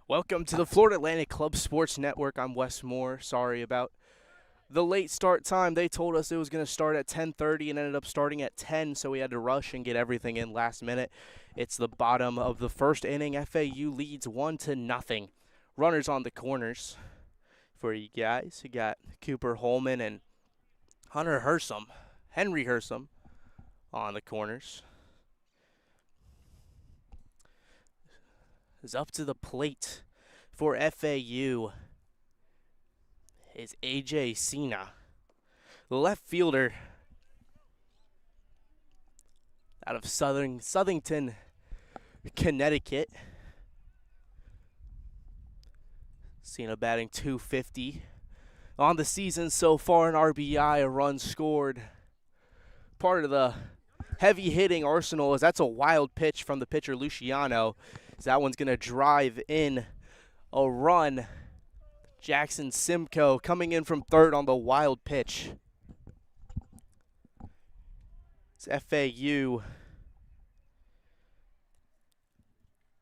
Welcome to the Florida Atlantic Club Sports Network. I'm Wes Moore. Sorry about the late start time. They told us it was going to start at 10:30 and ended up starting at 10, so we had to rush and get everything in last minute. It's the bottom of the first inning. FAU leads 1-0. Runners on the corners for you guys. You got Cooper Holman and Henry Hersom on the corners. Is up to the plate for FAU is A.J. Cena, the left fielder out of Southington, Connecticut. Cena batting .250 on the season so far, an RBI, a run scored. Part of the heavy hitting arsenal is that's a wild pitch from the pitcher Luciano. So that one's going to drive in a run. Jackson Simcoe coming in from third on the wild pitch. It's FAU.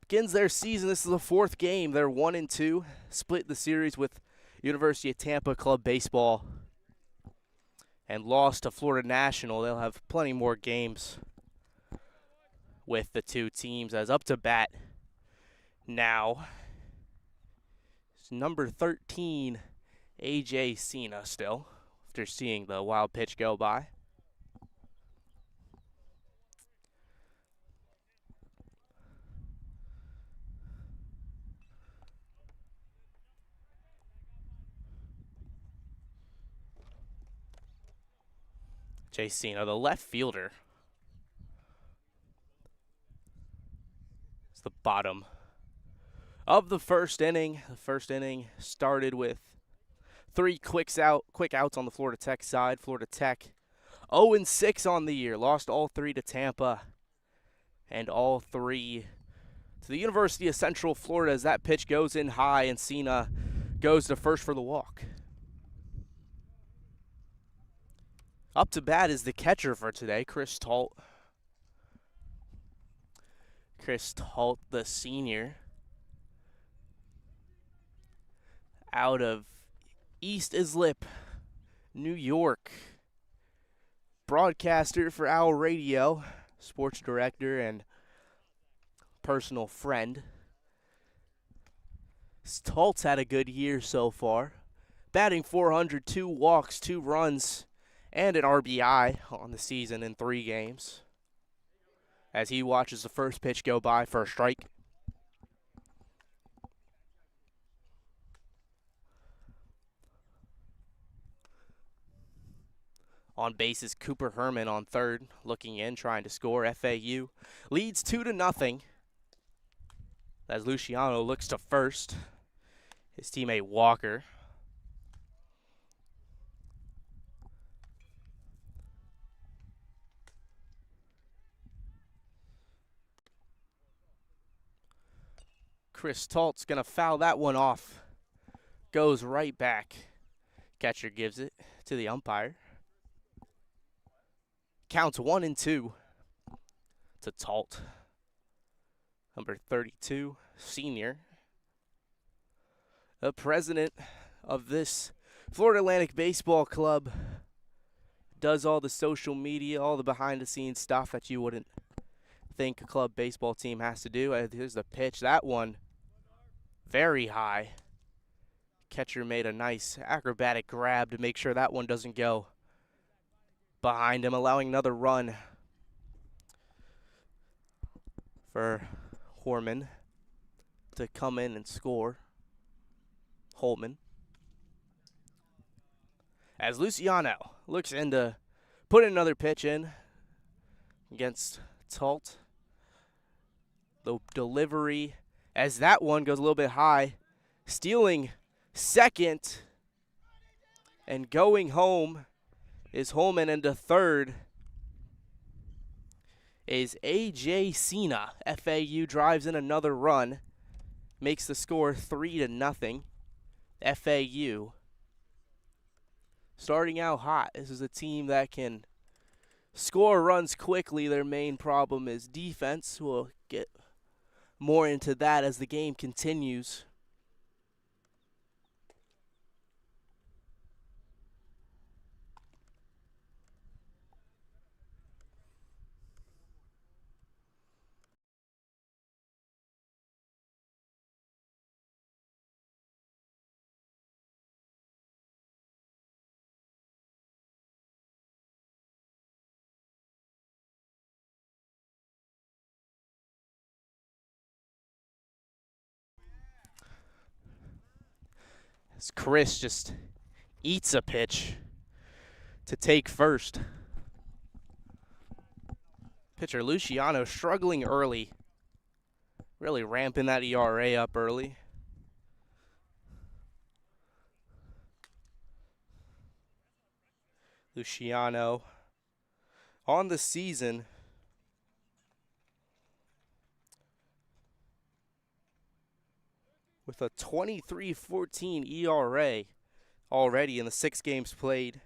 Begins their season. This is the fourth game. They're 1-2. Split the series with University of Tampa Club Baseball. And lost to Florida National. They'll have plenty more games with the two teams. As up to bat now, it's number 13, A.J. Cena still, after seeing the wild pitch go by. J. Cena, the left fielder. It's the bottom of the first inning. The first inning started with three quick outs on the Florida Tech side. Florida Tech 0-6 on the year. Lost all three to Tampa and all three to the University of Central Florida as that pitch goes in high and Cena goes to first for the walk. Up to bat is the catcher for today, Chris Talt. Chris Talt, the senior, out of East Islip, New York. Broadcaster for Owl Radio, sports director and personal friend. Talt's had a good year so far. Batting .400, 2 walks, 2 runs, and an RBI on the season in 3 games. As he watches the first pitch go by for a strike. On base is Cooper Herman on third, looking in, trying to score. FAU leads 2-0 as Luciano looks to first. His teammate Walker. Chris Talt's going to foul that one off. Goes right back. Catcher gives it to the umpire. Counts 1-2 to Talt. Number 32, senior. The president of this Florida Atlantic Baseball Club. Does all the social media, all the behind-the-scenes stuff that you wouldn't think a club baseball team has to do. Here's the pitch. That one very high. Catcher made a nice acrobatic grab to make sure that one doesn't go behind him, allowing another run for Horman to come in and score. Holman. As Luciano looks in to put another pitch in against Talt. The delivery, as that one goes a little bit high, stealing second and going home is Holman, and to third is A.J. Cena. FAU drives in another run, makes the score 3-0. FAU starting out hot. This is a team that can score runs quickly. Their main problem is defense. We'll get more into that as the game continues. as Chris just eats a pitch to take first. Pitcher Luciano struggling early, really ramping that ERA up early. Luciano on the season with a 23-14 ERA already in the 6 games played.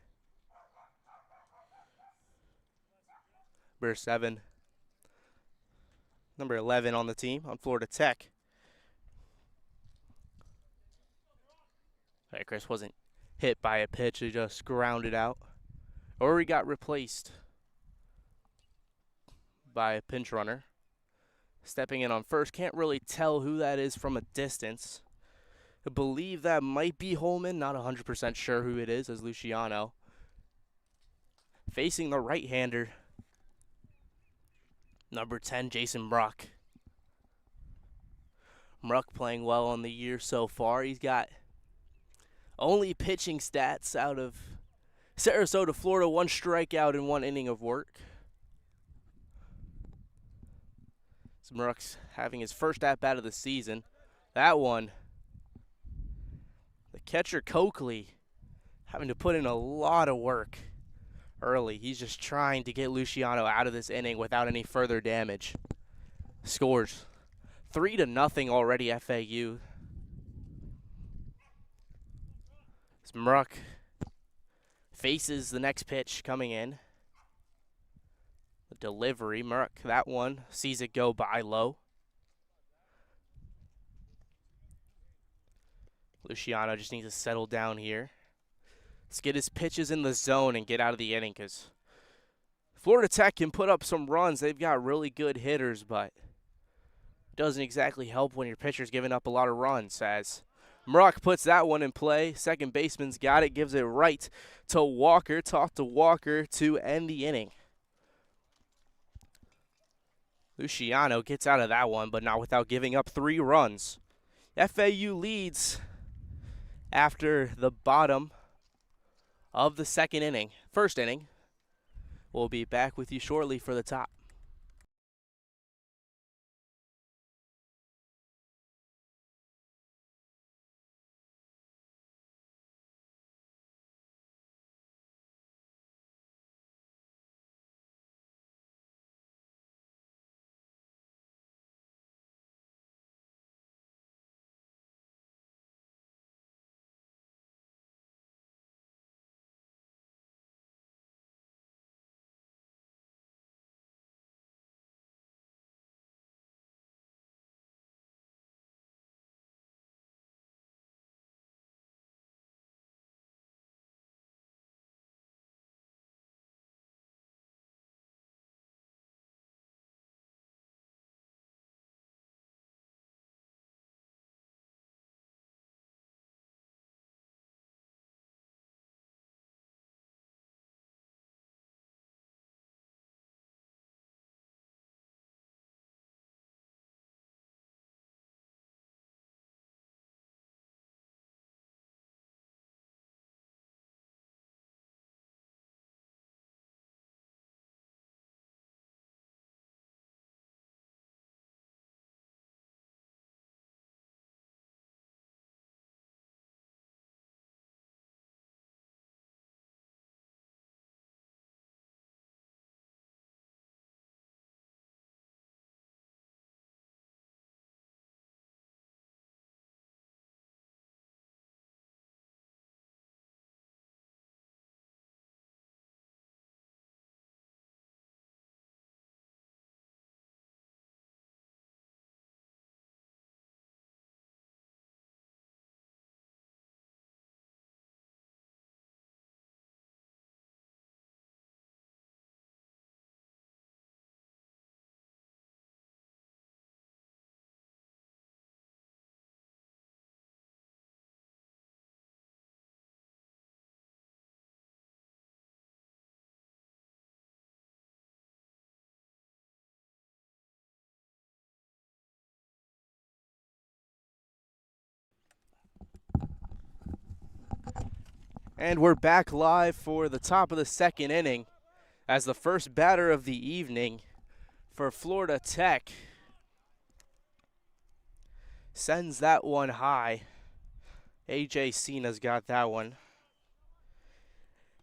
Number 7. Number 11 on the team on Florida Tech. All right, Chris wasn't hit by a pitch, he just grounded out. Or he got replaced by a pinch runner. Stepping in on first, can't really tell who that is from a distance. I believe that might be Holman, not 100% sure who it is, as Luciano. Facing the right-hander, number 10, Jason Bruck. Bruck playing well on the year so far. He's got only pitching stats out of Sarasota, Florida, 1 strikeout in 1 inning of work. Bruck's having his first at-bat of the season. That one, the catcher Coakley having to put in a lot of work early. He's just trying to get Luciano out of this inning without any further damage. Scores 3-0 already, FAU. Bruck faces the next pitch coming in. The delivery, Bruck, that one, sees it go by low. Luciano just needs to settle down here. Let's get his pitches in the zone and get out of the inning, because Florida Tech can put up some runs. They've got really good hitters, but it doesn't exactly help when your pitcher's giving up a lot of runs, as Bruck puts that one in play. Second baseman's got it, gives it right to Walker. Talk to Walker to end the inning. Luciano gets out of that one, but not without giving up 3 runs. FAU leads after the bottom of the first inning. We'll be back with you shortly for the top. And we're back live for the top of the second inning as the first batter of the evening for Florida Tech sends that one high. A.J. Cena's got that one.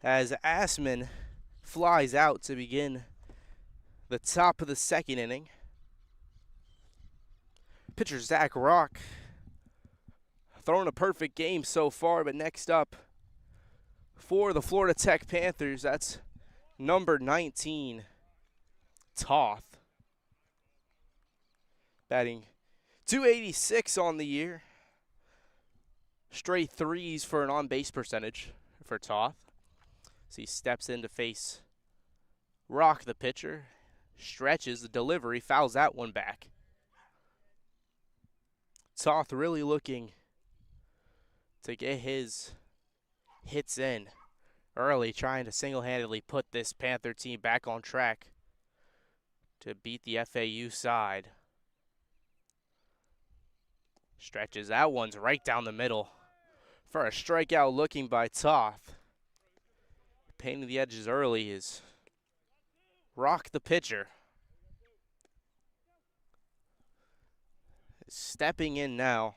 As Assman flies out to begin the top of the second inning. Pitcher Zack Rock throwing a perfect game so far, but next up for the Florida Tech Panthers, that's number 19, Toth. Batting .286 on the year. Straight threes for an on-base percentage for Toth. As he steps in to face Rock, the pitcher. Stretches the delivery, fouls that one back. Toth really looking to get his hits in early, trying to single-handedly put this Panther team back on track to beat the FAU side. Stretches, that one's right down the middle for a strikeout looking by Toth. Painting the edges early is Rock, the pitcher. Stepping in now.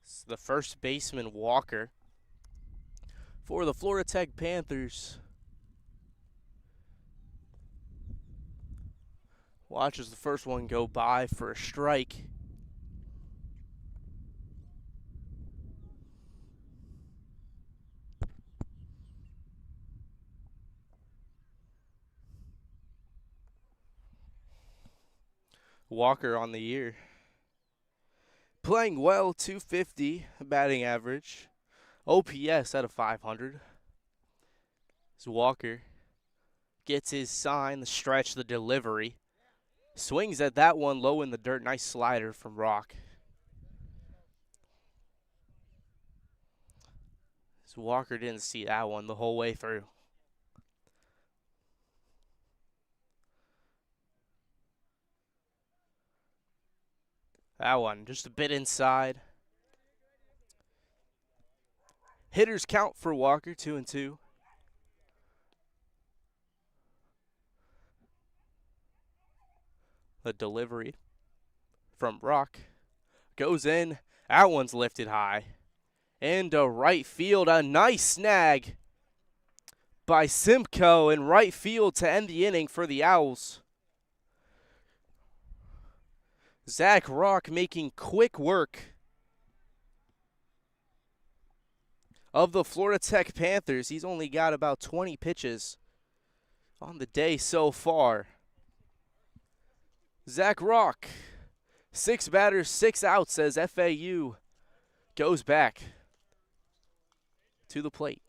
It's the first baseman, Walker, for the Florida Tech Panthers. Watches the first one go by for a strike. Walker on the year. Playing well, .250 batting average. OPS out of 500. As Walker gets his sign, the stretch, the delivery. Swings at that one low in the dirt. Nice slider from Rock. As Walker didn't see that one the whole way through. That one just a bit inside. Hitters count for Walker, 2-2. The delivery from Rock goes in. That one's lifted high. Into right field, a nice snag by Simcoe in right field to end the inning for the Owls. Zack Rock making quick work of the Florida Tech Panthers. He's only got about 20 pitches on the day so far. Zack Rock, 6 batters, 6 outs as FAU goes back to the plate.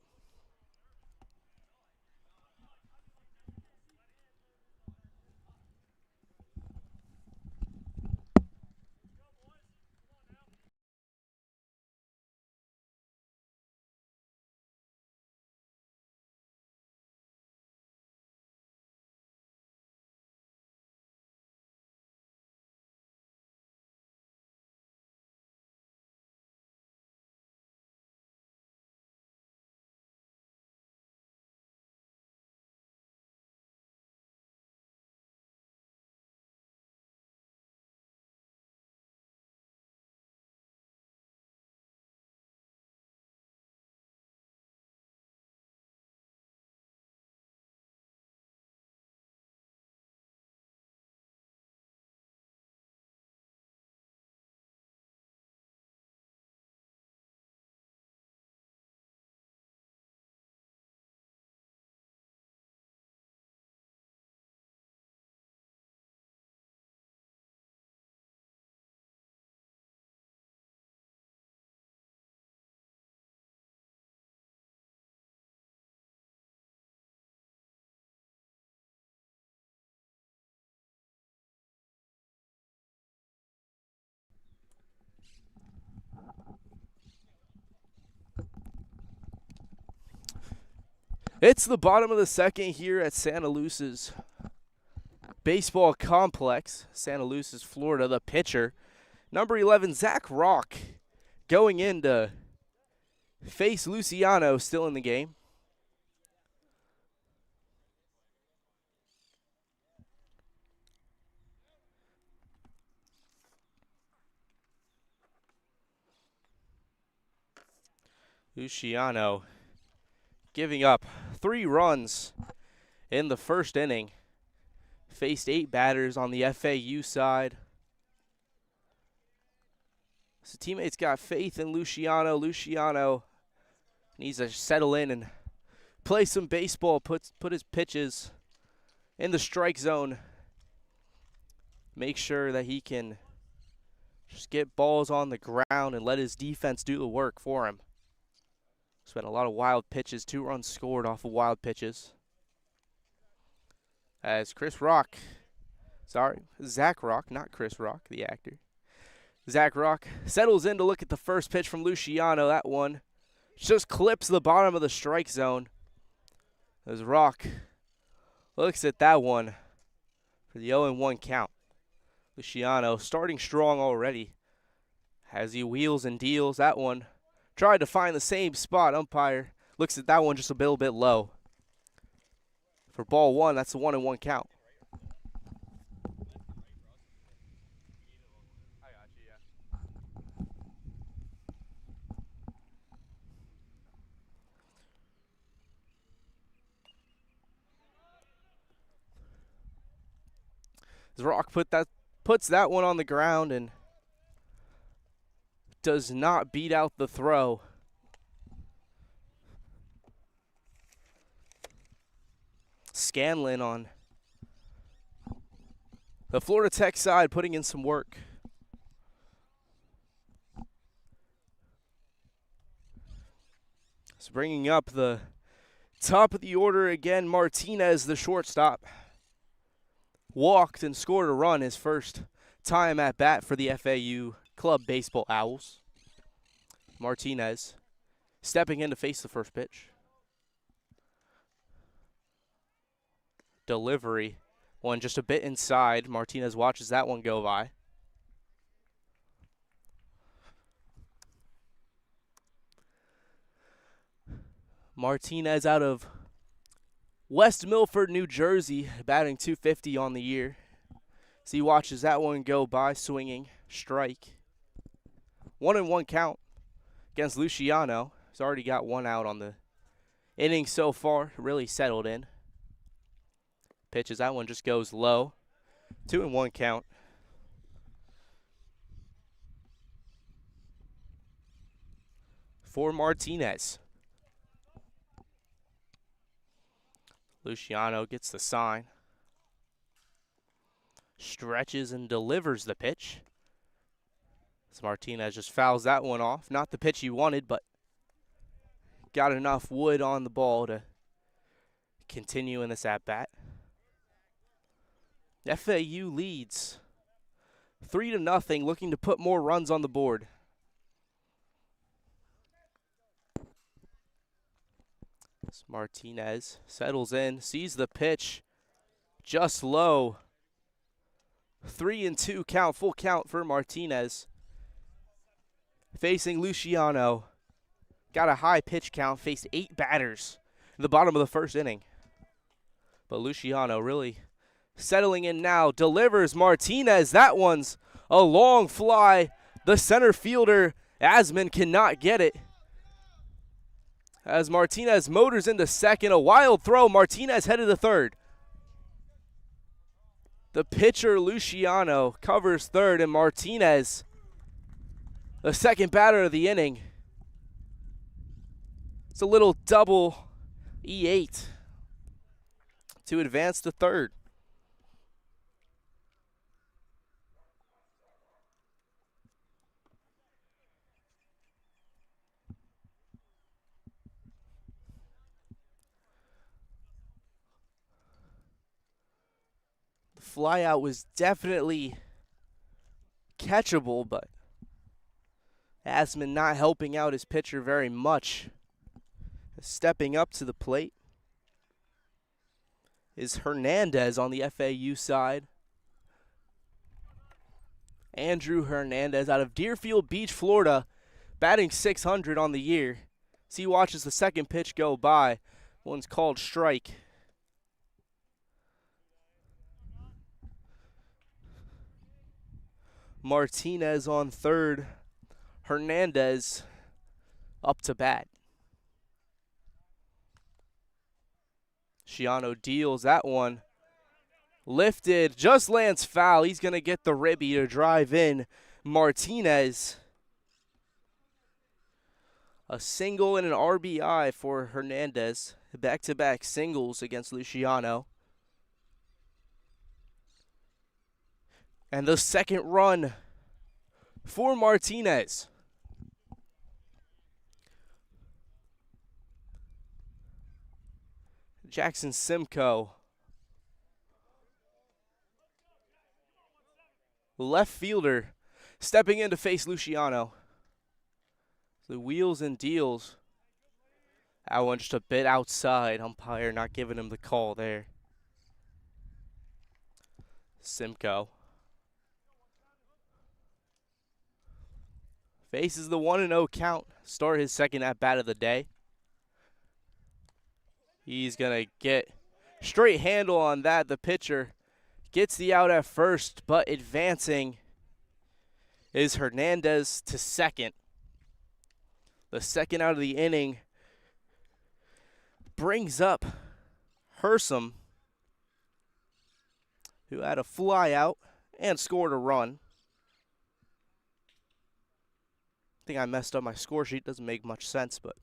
It's the bottom of the second here at Santaluces Baseball Complex. Santaluces, Florida. The pitcher Number 11, Zack Rock, going in to face Luciano, still in the game. Luciano giving up 3 runs in the first inning. Faced 8 batters on the FAU side. So teammates got faith in Luciano. Luciano needs to settle in and play some baseball, put his pitches in the strike zone. Make sure that he can just get balls on the ground and let his defense do the work for him. Spent a lot of wild pitches, 2 runs scored off of wild pitches. As Zack Rock, not Chris Rock, the actor. Zack Rock settles in to look at the first pitch from Luciano. That one just clips the bottom of the strike zone. As Rock looks at that one for the 0-1 count. Luciano starting strong already as he wheels and deals. That one tried to find the same spot. Umpire looks at that one just a little bit low. For ball 1, that's a 1-1 count. As Rock puts that one on the ground and does not beat out the throw. Scanlon on the Florida Tech side putting in some work. So bringing up the top of the order again, Martinez, the shortstop. Walked and scored a run his first time at bat for the FAU Club Baseball Owls. Martinez stepping in to face the first pitch. Delivery, one just a bit inside. Martinez watches that one go by. Martinez out of West Milford, New Jersey, batting .250 on the year. So he watches that one go by, swinging, strike. 1-1 count against Luciano. He's already got 1 out on the inning so far, really settled in. Pitches, that one just goes low. 2-1 count. For Martinez. Luciano gets the sign. Stretches and delivers the pitch. So Martinez just fouls that one off. Not the pitch he wanted, but got enough wood on the ball to continue in this at-bat. FAU leads 3-0, looking to put more runs on the board. So Martinez settles in, sees the pitch, just low. 3-2 count, full count for Martinez. Facing Luciano. Got a high pitch count, faced 8 batters in the bottom of the first inning. But Luciano really settling in now, delivers Martinez. That one's a long fly. The center fielder, Asman, cannot get it. As Martinez motors into second, a wild throw. Martinez headed to third. The pitcher, Luciano, covers third, and Martinez, the second batter of the inning. It's a little double E8 to advance to third. The flyout was definitely catchable, but Asman not helping out his pitcher very much. Stepping up to the plate is Hernandez on the FAU side. Andrew Hernandez out of Deerfield Beach, Florida, batting 600 on the year. As he watches the second pitch go by. One's called strike. Martinez on third. Hernandez up to bat. Shiano deals that one. Lifted, just lands foul. He's going to get the ribby to drive in. Martinez. A single and an RBI for Hernandez. Back-to-back singles against Luciano. And the second run for Martinez. Jackson Simcoe. Left fielder stepping in to face Luciano. The wheels and deals. That one just a bit outside. Umpire not giving him the call there. Simcoe. Faces the 1-0 count. Start his second at-bat of the day. He's going to get straight handle on that. The pitcher gets the out at first, but advancing is Hernandez to second. The second out of the inning brings up Hersom, who had a fly out and scored a run. I think I messed up my score sheet. Doesn't make much sense, but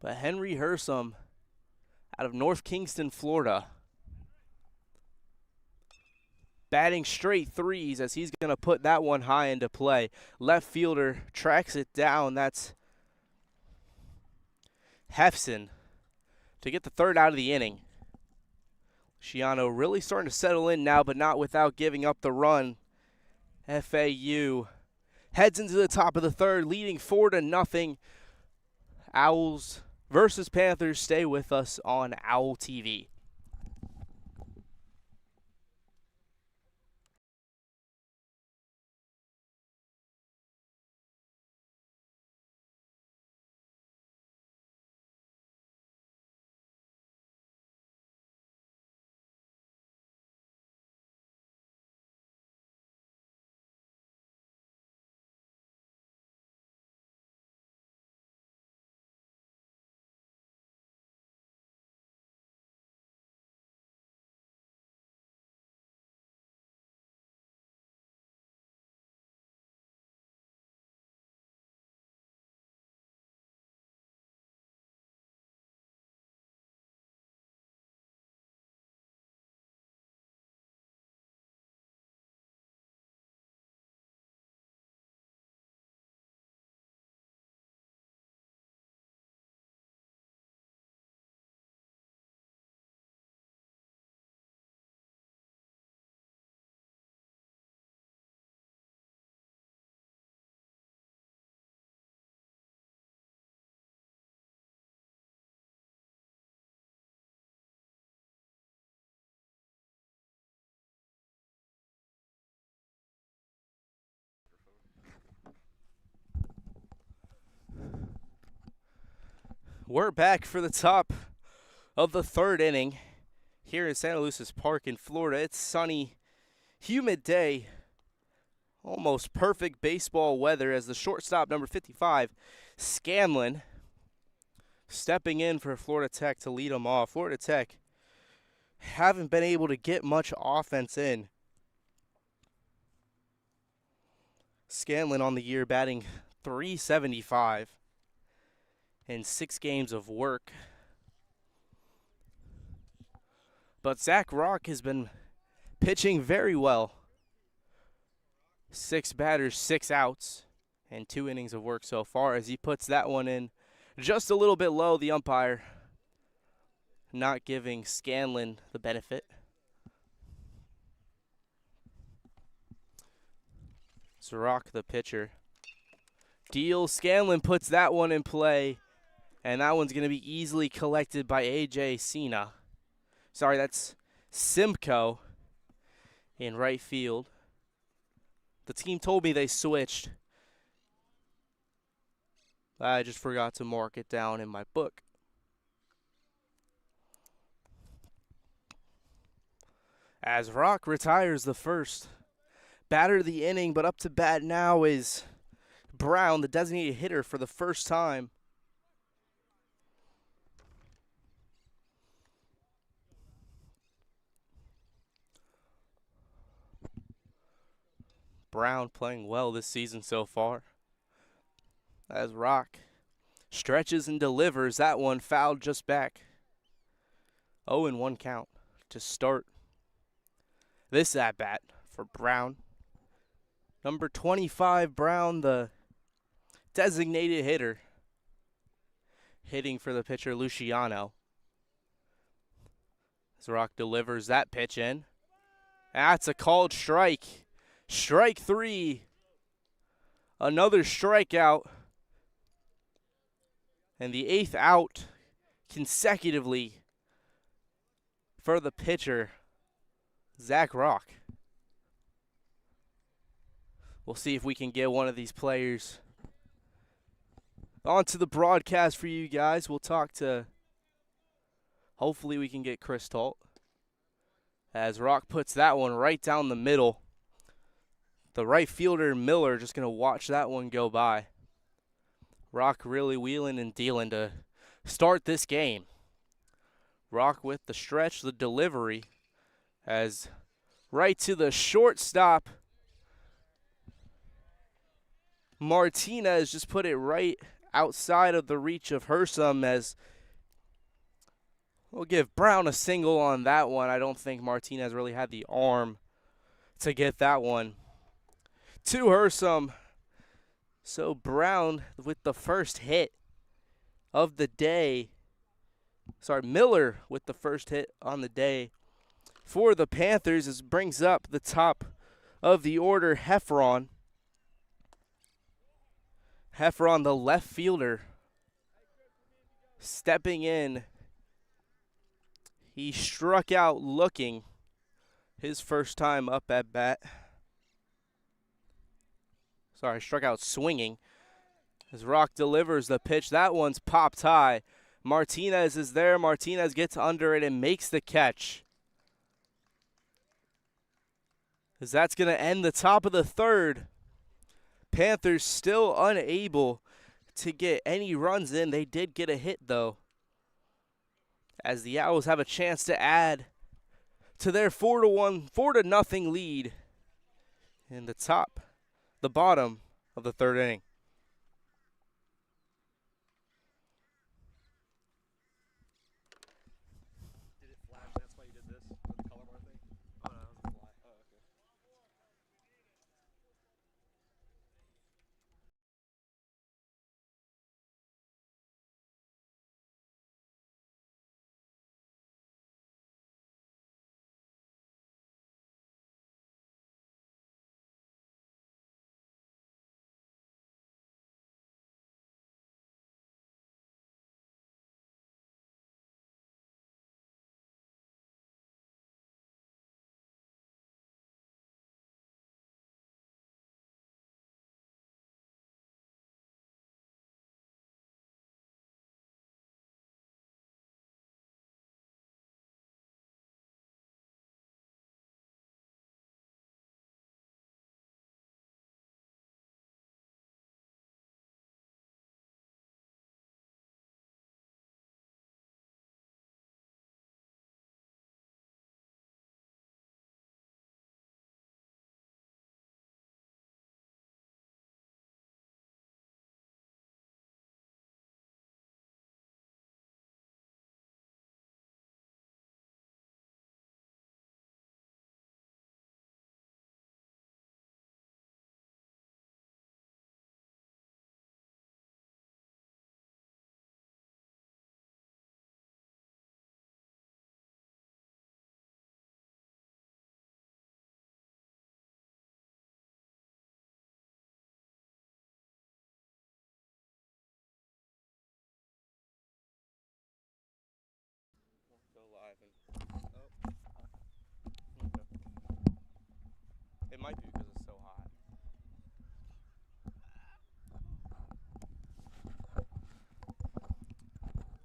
Henry Hersom out of North Kingston, Florida, batting straight threes as he's going to put that one high into play. Left fielder tracks it down. That's Hefson to get the third out of the inning. Shiano really starting to settle in now, but not without giving up the run. FAU heads into the top of the third, leading 4-0. Owls versus Panthers. Stay with us on Owl TV. We're back for the top of the third inning here in Santaluces Park in Florida. It's sunny, humid day, almost perfect baseball weather as the shortstop, number 55, Scanlon, stepping in for Florida Tech to lead them off. Florida Tech haven't been able to get much offense in. Scanlon on the year batting .375 in 6 games of work. But Zack Rock has been pitching very well. 6 batters, 6 outs, and 2 innings of work so far as he puts that one in just a little bit low. The umpire not giving Scanlon the benefit. It's Rock, the pitcher. Deals. Scanlon puts that one in play. And that one's going to be easily collected by A.J. Cena. Sorry, that's Simcoe in right field. The team told me they switched. I just forgot to mark it down in my book. As Rock retires the first batter of the inning, but up to bat now is Brown, the designated hitter for the first time. Brown playing well this season so far. As Rock stretches and delivers, that one fouled just back. 0-1 count to start this at-bat for Brown. Number 25, Brown, the designated hitter, hitting for the pitcher Luciano. As Rock delivers that pitch in. That's a called strike. Strike 3. Another strikeout. And the 8th out consecutively for the pitcher, Zack Rock. We'll see if we can get one of these players onto the broadcast for you guys. We'll talk to, hopefully we can get Chris Tolt. As Rock puts that one right down the middle. The right fielder, Miller, just going to watch that one go by. Rock really wheeling and dealing to start this game. Rock with the stretch, the delivery, as right to the shortstop. Martinez just put it right outside of the reach of Hersom, as we'll give Brown a single on that one. I don't think Martinez really had the arm to get that one to Hersom. So Brown with the first hit of the day. Sorry, Miller with the first hit on the day for the Panthers. This brings up the top of the order, Heffron. Heffron, the left fielder, stepping in. He struck out looking his first time up at bat. Sorry, struck out swinging. As Rock delivers the pitch, that one's popped high. Martinez is there. Martinez gets under it and makes the catch. As that's going to end the top of the third. Panthers still unable to get any runs in. They did get a hit, though, as the Owls have a chance to add to their 4-0 lead in the bottom of the third inning.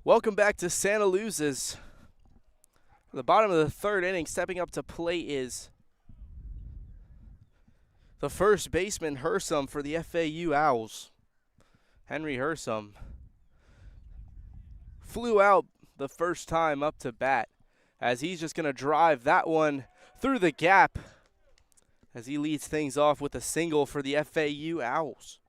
Welcome back to Santaluces. The bottom of the third inning, stepping up to plate is the first baseman, Hersom, for the FAU Owls. Henry Hersom flew out the first time up to bat, as he's just going to drive that one through the gap as he leads things off with a single for the FAU Owls.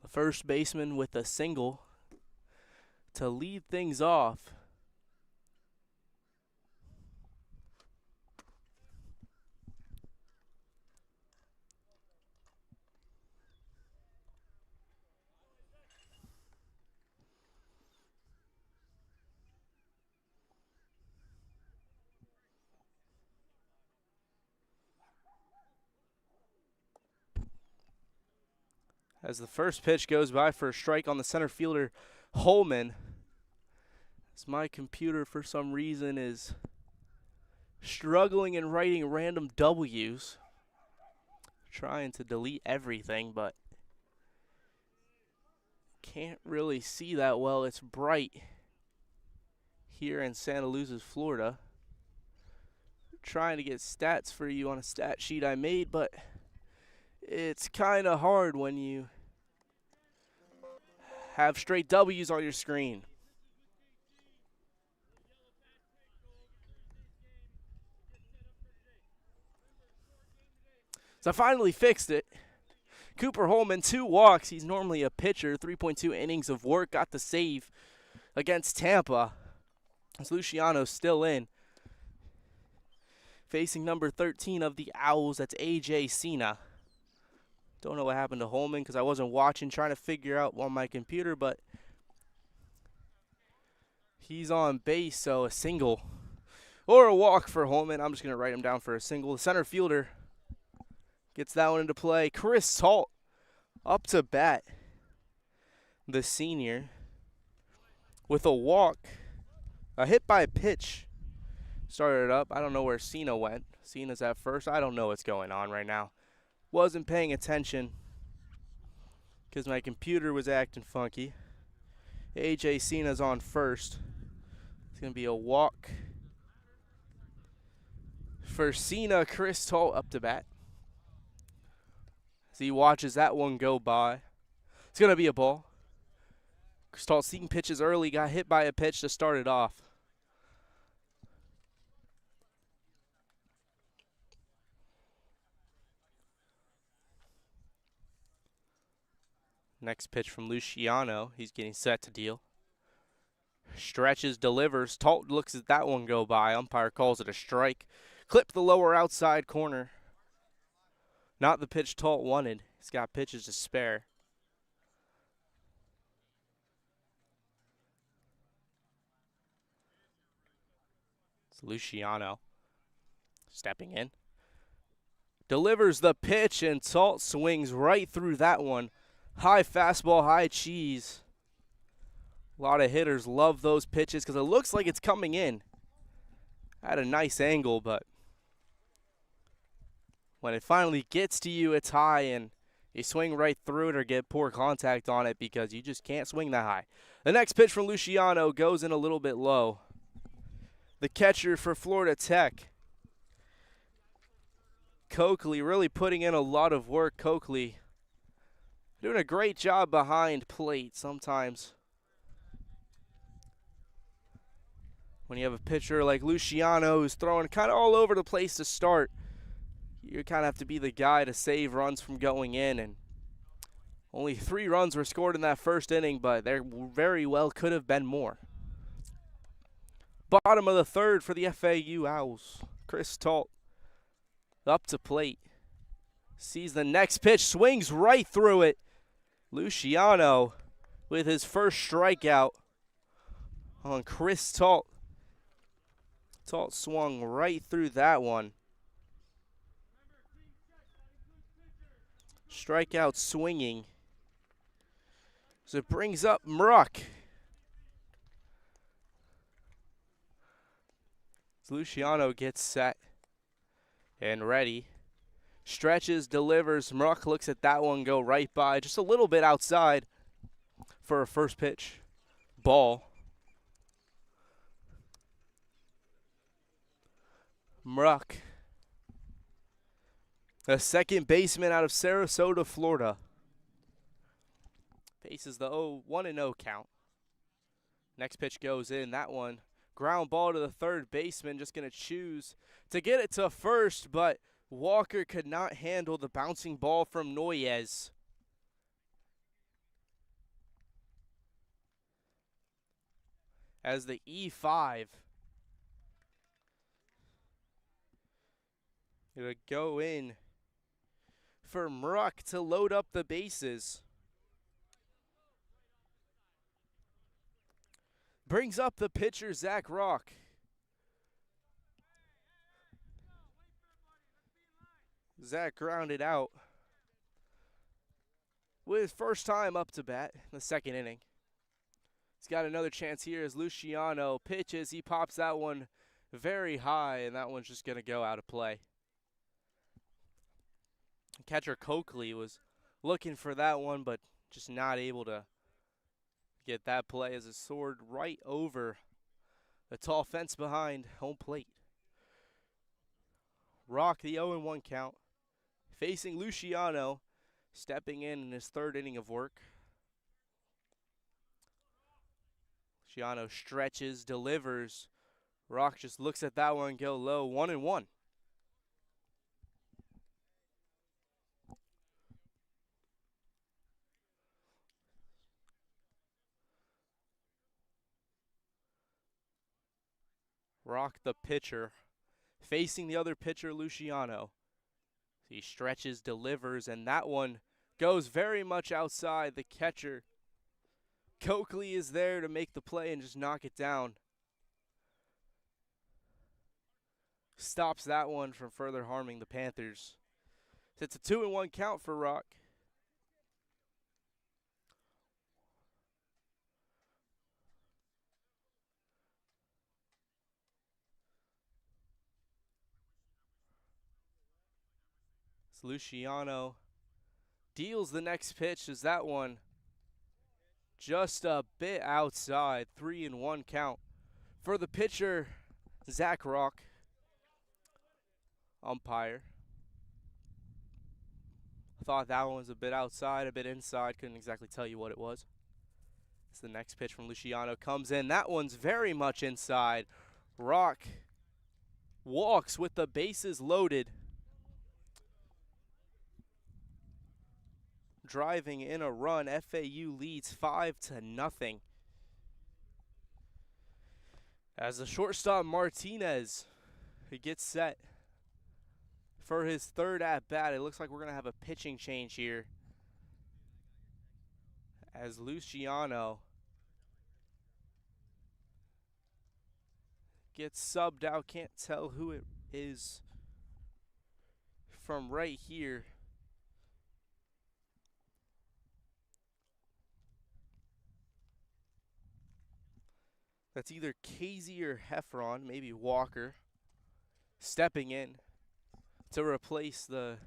The first baseman with a single to lead things off. As the first pitch goes by for a strike on the center fielder, Holman. As my computer, for some reason, is struggling in writing random W's. Trying to delete everything, but can't really see that well. It's bright here in Santaluces, Florida. Trying to get stats for you on a stat sheet I made, but it's kind of hard when you have straight W's on your screen. So I finally fixed it. Cooper Holman, 2 walks. He's normally a pitcher. 3.2 innings of work. Got the save against Tampa. As Luciano's still in. Facing number 13 of the Owls, that's A.J. Cena. Don't know what happened to Holman because I wasn't watching, trying to figure out on my computer, but he's on base, so a single or a walk for Holman. I'm just going to write him down for a single. The center fielder gets that one into play. Chris Holt up to bat, the senior, with a walk. A hit by pitch started up. I don't know where Cena went. Cena's at first. I don't know what's going on right now. Wasn't paying attention because my computer was acting funky. A.J. Cena's on first. It's going to be a walk for Cena. Chris Holt up to bat. As he watches that one go by. It's going to be a ball. Chris Holt seeing pitches early. Got hit by a pitch to start it off. Next pitch from Luciano. He's getting set to deal. Stretches, delivers. Holt looks at that one go by. Umpire calls it a strike. Clip the lower outside corner. Not the pitch Holt wanted. He's got pitches to spare. It's Luciano stepping in. Delivers the pitch, and Holt swings right through that one. High fastball, high cheese. A lot of hitters love those pitches because it looks like it's coming in at a nice angle, but when it finally gets to you, it's high, and you swing right through it or get poor contact on it because you just can't swing that high. The next pitch from Luciano goes in a little bit low. The catcher for Florida Tech, Coakley, really putting in a lot of work. Coakley doing a great job behind plate sometimes. When you have a pitcher like Luciano who's throwing kind of all over the place to start, you kind of have to be the guy to save runs from going in. And only 3 runs were scored in that first inning, but there very well could have been more. Bottom of the third for the FAU Owls. Chris Holt up to plate. Sees the next pitch, swings right through it. Luciano with his first strikeout on Chris Holt. Holt swung right through that one. Strikeout swinging. So it brings up Mruck. So Luciano gets set and ready Stretches, delivers. Muck looks at that one go right by, just a little bit outside for a first pitch. Ball. Muck, a second baseman out of Sarasota, Florida. Faces the 1-0 count. Next pitch goes in. That one, ground ball to the third baseman. Just going to choose to get it to first, but Walker could not handle the bouncing ball from Noyes. As the E5 going to go in for Muck to load up the bases. Brings up the pitcher, Zack Rock. Zack grounded out with his first time up to bat in the second inning. He's got another chance here as Luciano pitches. He pops that one very high, and that one's just going to go out of play. Catcher Coakley was looking for that one, but just not able to get that play as it soared right over the tall fence behind home plate. Rock, the 0-1 count, facing Luciano, stepping in his third inning of work. Luciano stretches, delivers. Rock just looks at that one go low, 1-1. Rock, the pitcher, facing the other pitcher, Luciano. He stretches, delivers, and that one goes very much outside the catcher. Coakley is there to make the play and just knock it down. Stops that one from further harming the Panthers. It's a 2-1 count for Rock. Luciano deals the next pitch as that one just a bit outside. 3-1 count for the pitcher, Zack Rock. Umpire thought that one was a bit outside, a bit inside. Couldn't exactly tell you what it was. As the next pitch from Luciano comes in. That one's very much inside. Rock walks with the bases loaded. Driving in a run, FAU leads 5-0. As the shortstop Martinez, he gets set for his third at bat. It looks like we're going to have a pitching change here, as Luciano gets subbed out. Can't tell who it is from right here. That's either Casey or Heffron, maybe Walker, stepping in to replace the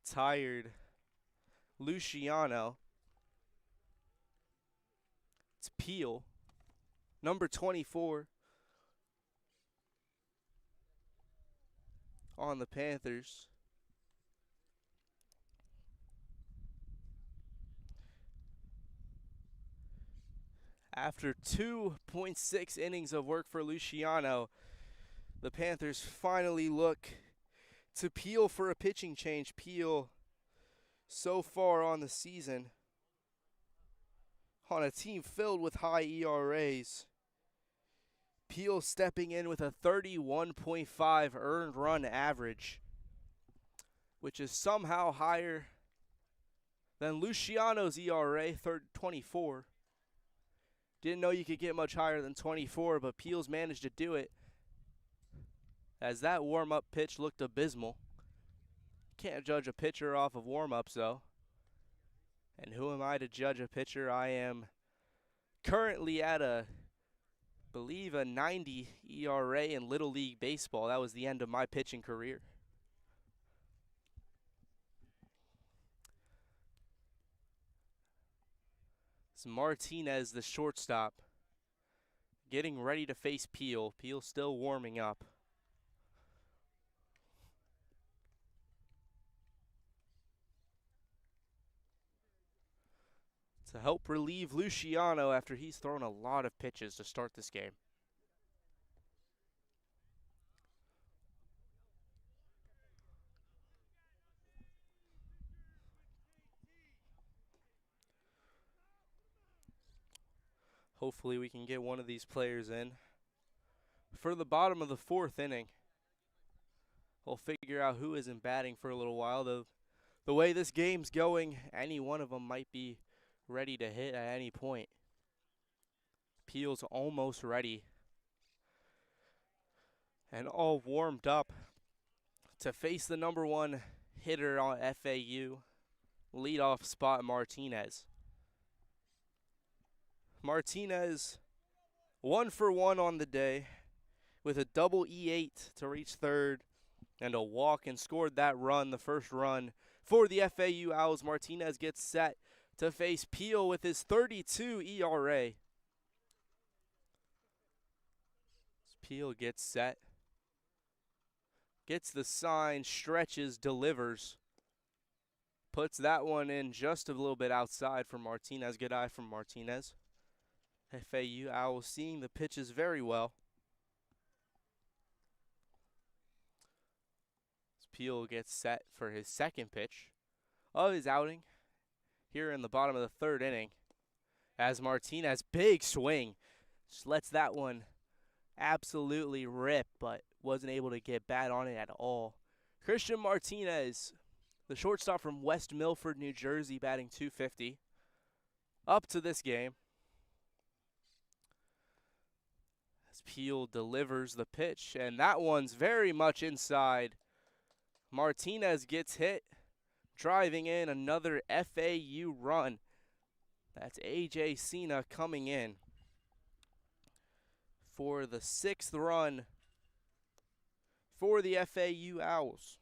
tired Luciano. It's Peel, number 24 on the Panthers. After 2.6 innings of work for Luciano, the Panthers finally look to Peel for a pitching change. Peel, so far on the season, on a team filled with high ERAs, Peel stepping in with a 31.5 earned run average, which is somehow higher than Luciano's ERA, 24. Didn't know you could get much higher than 24, but Peel's managed to do it, as that warm-up pitch looked abysmal. Can't judge a pitcher off of warm-ups, though. And who am I to judge a pitcher? I am currently at believe a 90 ERA in Little League Baseball. That was the end of my pitching career. It's Martinez, the shortstop, getting ready to face Peel. Peel still warming up. To help relieve Luciano after he's thrown a lot of pitches to start this game. Hopefully we can get one of these players in. For the bottom of the fourth inning, we'll figure out who isn't batting for a little while. The way this game's going, any one of them might be ready to hit at any point. Peel's almost ready and all warmed up to face the number one hitter on FAU, leadoff spot Martinez. Martinez 1 for 1 on the day with a double E8 to reach third and a walk, and scored that run, the first run for the FAU Owls. Martinez gets set to face Peel with his 32 ERA. Peel gets set, gets the sign, stretches, delivers. Puts that one in just a little bit outside for Martinez. Good eye from Martinez. FAU Owls seeing the pitches very well. Peel gets set for his second pitch of his outing here in the bottom of the third inning. As Martinez, big swing, just lets that one absolutely rip, but wasn't able to get bat on it at all. Christian Martinez, the shortstop from West Milford, New Jersey, batting .250 up to this game. As Peel delivers the pitch, and that one's very much inside. Martinez gets hit, driving in another FAU run. That's A.J. Cena coming in for the 6th run for the FAU Owls.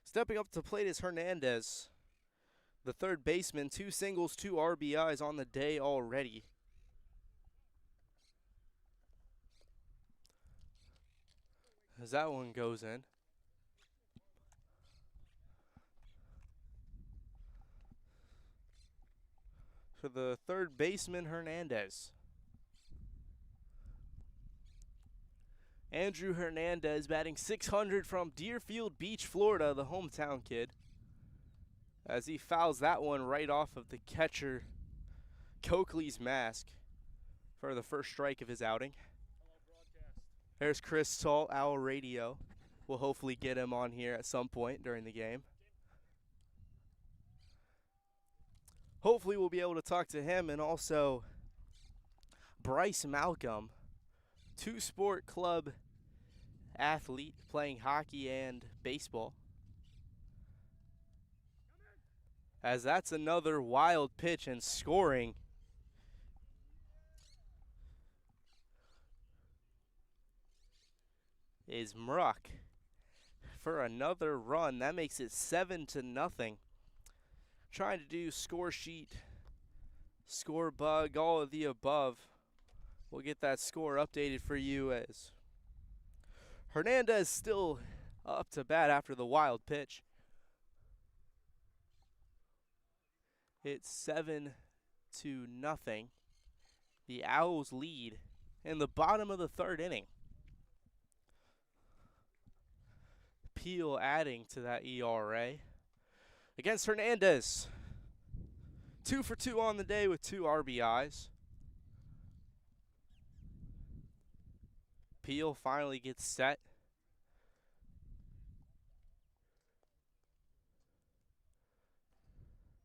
Stepping up to plate is Hernandez, the third baseman. 2 singles, 2 RBIs on the day already. As that one goes in. For the third baseman, Hernandez. Andrew Hernandez batting .600 from Deerfield Beach, Florida, the hometown kid. As he fouls that one right off of the catcher Coakley's mask for the first strike of his outing. There's Chris Salt, Owl Radio. We'll hopefully get him on here at some point during the game. Hopefully we'll be able to talk to him, and also Bryce Malcolm, 2-sport club athlete playing hockey and baseball. As that's another wild pitch, and scoring is Mruck for another run. That makes it 7-0. Trying to do score sheet, score bug, all of the above. We'll get that score updated for you as Hernandez still up to bat after the wild pitch. It's 7-0. The Owls lead in the bottom of the third inning. Peel adding to that ERA against Hernandez. 2 for 2 on the day with 2 RBIs. Peel finally gets set.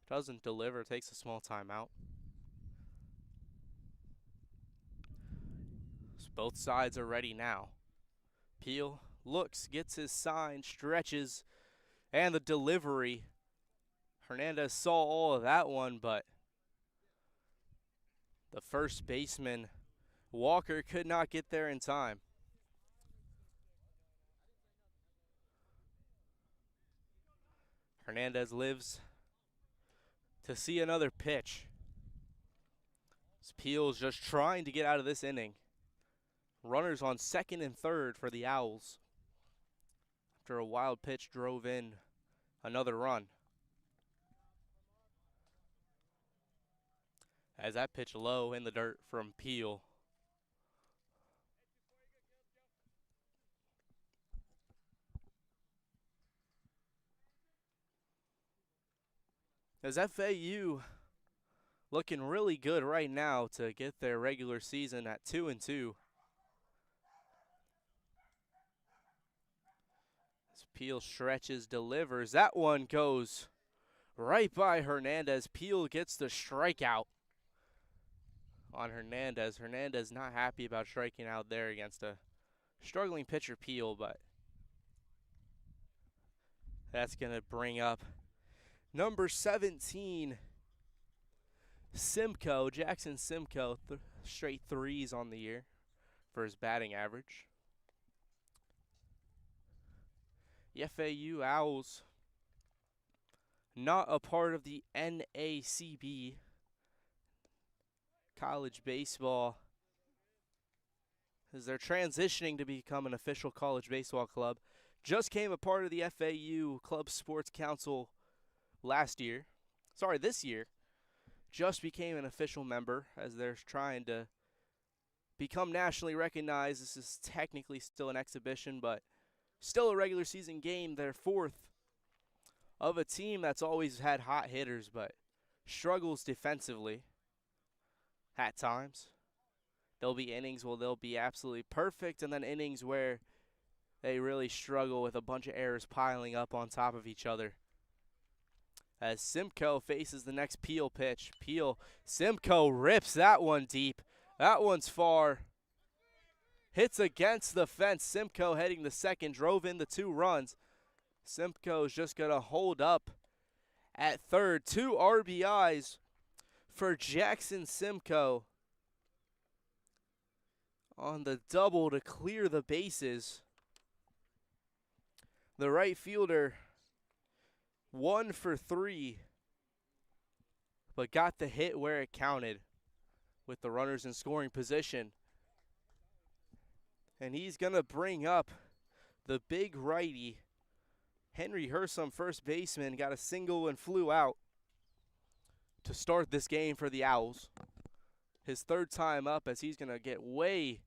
Doesn't deliver, takes a small timeout. So both sides are ready now. Peel looks, gets his sign, stretches, and the delivery. Hernandez saw all of that one, but The first baseman, Walker, could not get there in time. Hernandez lives to see another pitch. Peel's just trying to get out of this inning. Runners on second and third for the Owls. After a wild pitch drove in another run. As that pitch low in the dirt from Peel. As FAU looking really good right now to get their regular season at 2-2. As Peel stretches, delivers. That one goes right by Hernandez. Peel gets the strikeout on Hernandez. Hernandez not happy about striking out there against a struggling pitcher, Peel, but that's going to bring up number 17, Simcoe, Jackson Simcoe, straight threes on the year for his batting average. The FAU Owls not a part of the NACB, college baseball, as they're transitioning to become an official college baseball club. Just came a part of the FAU Club Sports Council this year. Just became an official member as they're trying to become nationally recognized. This is technically still an exhibition, but still a regular season game. They're fourth of a team that's always had hot hitters, but struggles defensively at times. There'll be innings where they'll be absolutely perfect, and then innings where they really struggle with a bunch of errors piling up on top of each other. As Simcoe faces the next Peel pitch. Simcoe rips that one deep. That one's far. Hits against the fence. Simcoe heading to second, drove in the 2 runs. Simcoe's just going to hold up at third. 2 RBIs for Jackson Simcoe on the double to clear the bases. The right fielder 1 for 3, but got the hit where it counted with the runners in scoring position. And he's going to bring up the big righty, Henry Hersom, first baseman, got a single and flew out to start this game for the Owls. His 3rd time up, as he's going to get way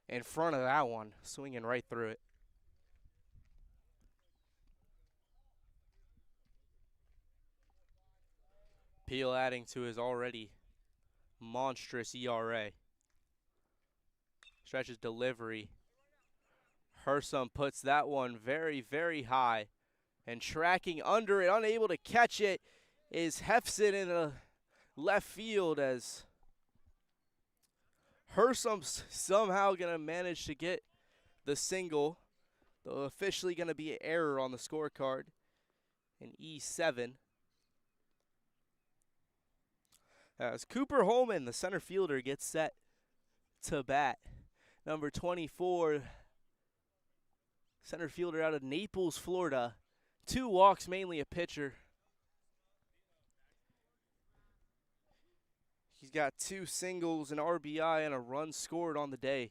in front of that one, swinging right through it. Peel adding to his already monstrous ERA. Stretches delivery. Hersom puts that one very, very high. And tracking under it, unable to catch it, is Hefson in the left field, as Hersom's somehow going to manage to get the single. Though officially going to be an error on the scorecard in E7. As Cooper Holman, the center fielder, gets set to bat. Number 24, center fielder out of Naples, Florida. 2 walks, mainly a pitcher. He's got 2 singles, an RBI, and a run scored on the day.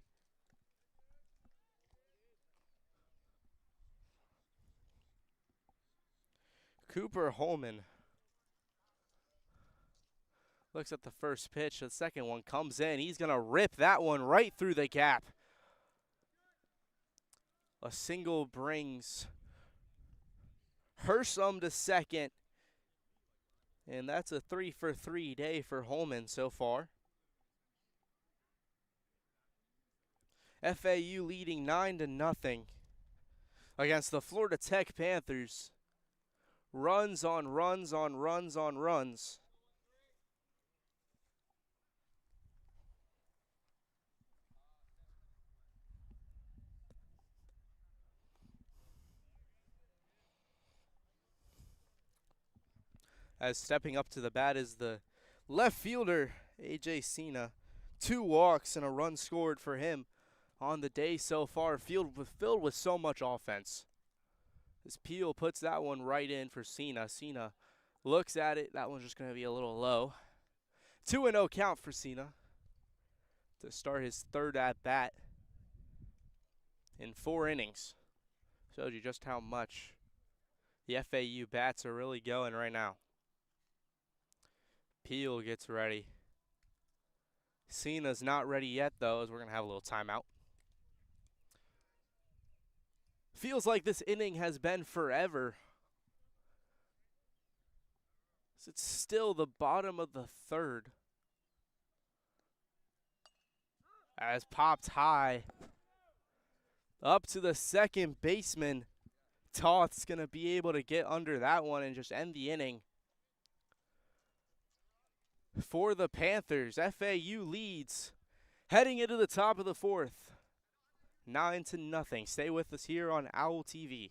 Cooper Holman looks at the first pitch. The second one comes in. He's going to rip that one right through the gap. A single brings Hersom to second. And that's a 3 for 3 day for Holman so far. FAU leading 9-0 against the Florida Tech Panthers. Runs on runs on runs on runs. As stepping up to the bat is the left fielder A.J. Cena, 2 walks and a run scored for him on the day so far, filled with so much offense. As Peel puts that one right in for Cena. Cena looks at it. That one's just going to be a little low. 2-0 count for Cena to start his 3rd at-bat in 4 innings. Shows you just how much the FAU bats are really going right now. Peel gets ready. Cena's not ready yet, though, as we're going to have a little timeout. Feels like this inning has been forever. It's still the bottom of the 3rd. As popped high. Up to the second baseman. Toth's going to be able to get under that one and just end the inning. For the Panthers, FAU leads heading into the top of the 4th. 9-0. Stay with us here on Owl TV.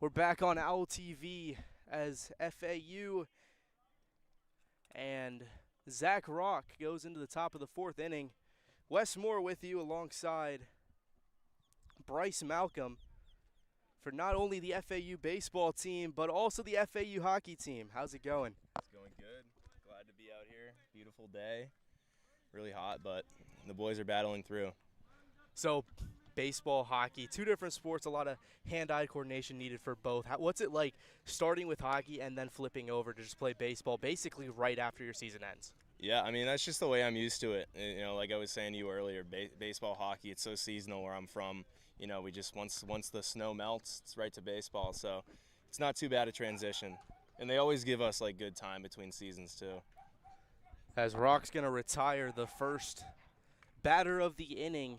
We're back on Owl TV as FAU and Zack Rock goes into the top of the 4th inning. Wes Moore with you alongside Bryce Malcolm for not only the FAU baseball team, but also the FAU hockey team. How's it going? It's going good. Glad to be out here. Beautiful day. Really hot, but the boys are battling through. So, baseball, hockey, 2 different sports, a lot of hand-eye coordination needed for both. What's it like starting with hockey and then flipping over to just play baseball basically right after your season ends? Yeah, I mean, that's just the way I'm used to it. You know, like I was saying to you earlier, baseball, hockey, it's so seasonal where I'm from. You know, we just, once the snow melts, it's right to baseball. So it's not too bad a transition. And they always give us, like, good time between seasons, too. As Rock's going to retire the first batter of the inning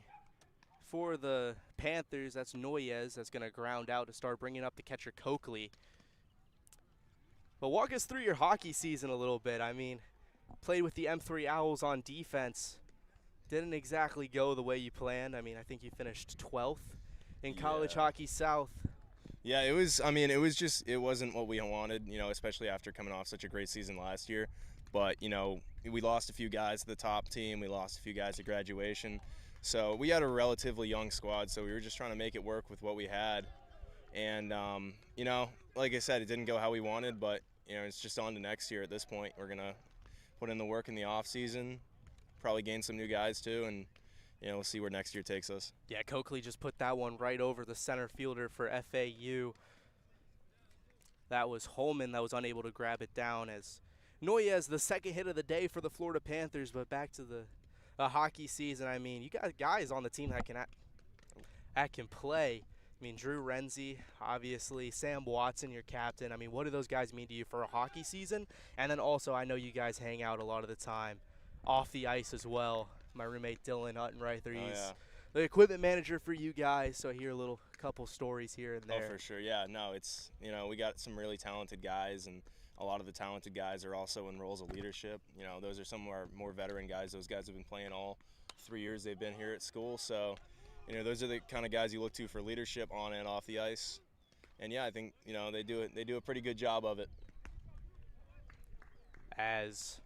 for the Panthers. That's Noyes. That's going to ground out to start bringing up the catcher Coakley. But walk us through your hockey season a little bit. I mean, played with the M3 Owls on defense. Didn't exactly go the way you planned. I mean, I think you finished 12th in College Hockey South. Yeah, it was, I mean, it wasn't what we wanted, you know, especially after coming off such a great season last year. But, you know, we lost a few guys to the top team. We lost a few guys at graduation. So we had a relatively young squad, so we were just trying to make it work with what we had. And, you know, like I said, it didn't go how we wanted, but, you know, it's just on to next year at this point. We're going to put in the work in the off season probably gain some new guys too, and we'll see where next year takes us. Yeah, Coakley just put that one right over the center fielder for FAU. That was Holman that was unable to grab it down as Noyes, the second hit of the day for the Florida Panthers. But back to the hockey season, I mean, you got guys on the team that can play. I mean, Drew Renzi, obviously, Sam Watson, your captain. I mean, what do those guys mean to you for a hockey season? And then also, I know you guys hang out a lot of the time off the ice as well. My roommate Dylan Huttenreither, he's the equipment manager for you guys, so I hear a couple stories here and there. Oh, for sure. Yeah, no, it's, we got some really talented guys, and a lot of the talented guys are also in roles of leadership. Those are some of our more veteran guys. Those guys have been playing all 3 years they've been here at school, so those are the kind of guys you look to for leadership on and off the ice. And yeah, I think they do a pretty good job of it. As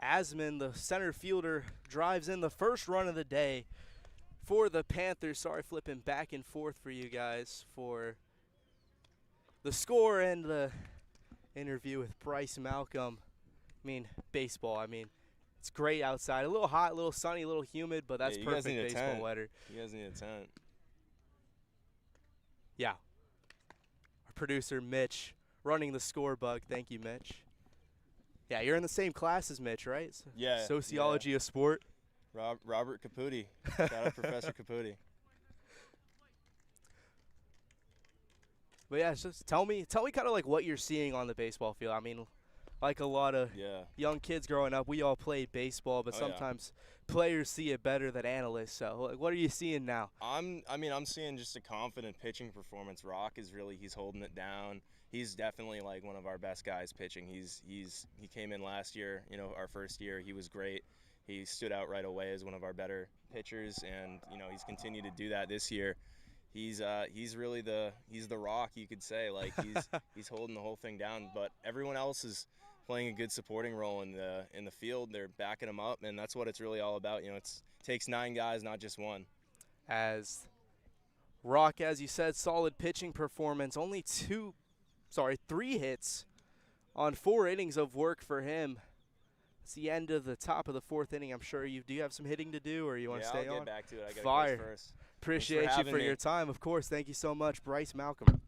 Asman, the center fielder, drives in the first run of the day for the Panthers. Sorry, flipping back and forth for you guys for the score and the interview with Bryce Malcolm. I mean, baseball. I mean, it's great outside. A little hot, a little sunny, a little humid, but that's perfect baseball weather. You guys need a tent. Yeah. Our producer, Mitch, running the score bug. Thank you, Mitch. Yeah, you're in the same class as Mitch, right? Yeah. Sociology of sport. Robert Caputi. Shout out Professor Caputi. But yeah, just tell me kind of like what you're seeing on the baseball field. I mean, like a lot of young kids growing up, we all played baseball, but sometimes players see it better than analysts. So, like, what are you seeing now? I'm seeing just a confident pitching performance. Rock he's holding it down. He's definitely like one of our best guys pitching. He came in last year, our first year. He was great. He stood out right away as one of our better pitchers, and he's continued to do that this year. He's really the Rock, you could say. Like he's holding the whole thing down, but everyone else is playing a good supporting role in the field. They're backing him up, and that's what it's really all about. It takes 9 guys, not just one. As Rock, as you said, solid pitching performance. Only 3 hits on 4 innings of work for him. It's the end of the top of the 4th inning. I'm sure you have some hitting to do, or you want to stay on? I'll get back to it. I got Fire. to go first. Appreciate you for your time. Of course. Thank you so much, Bryce Malcolm.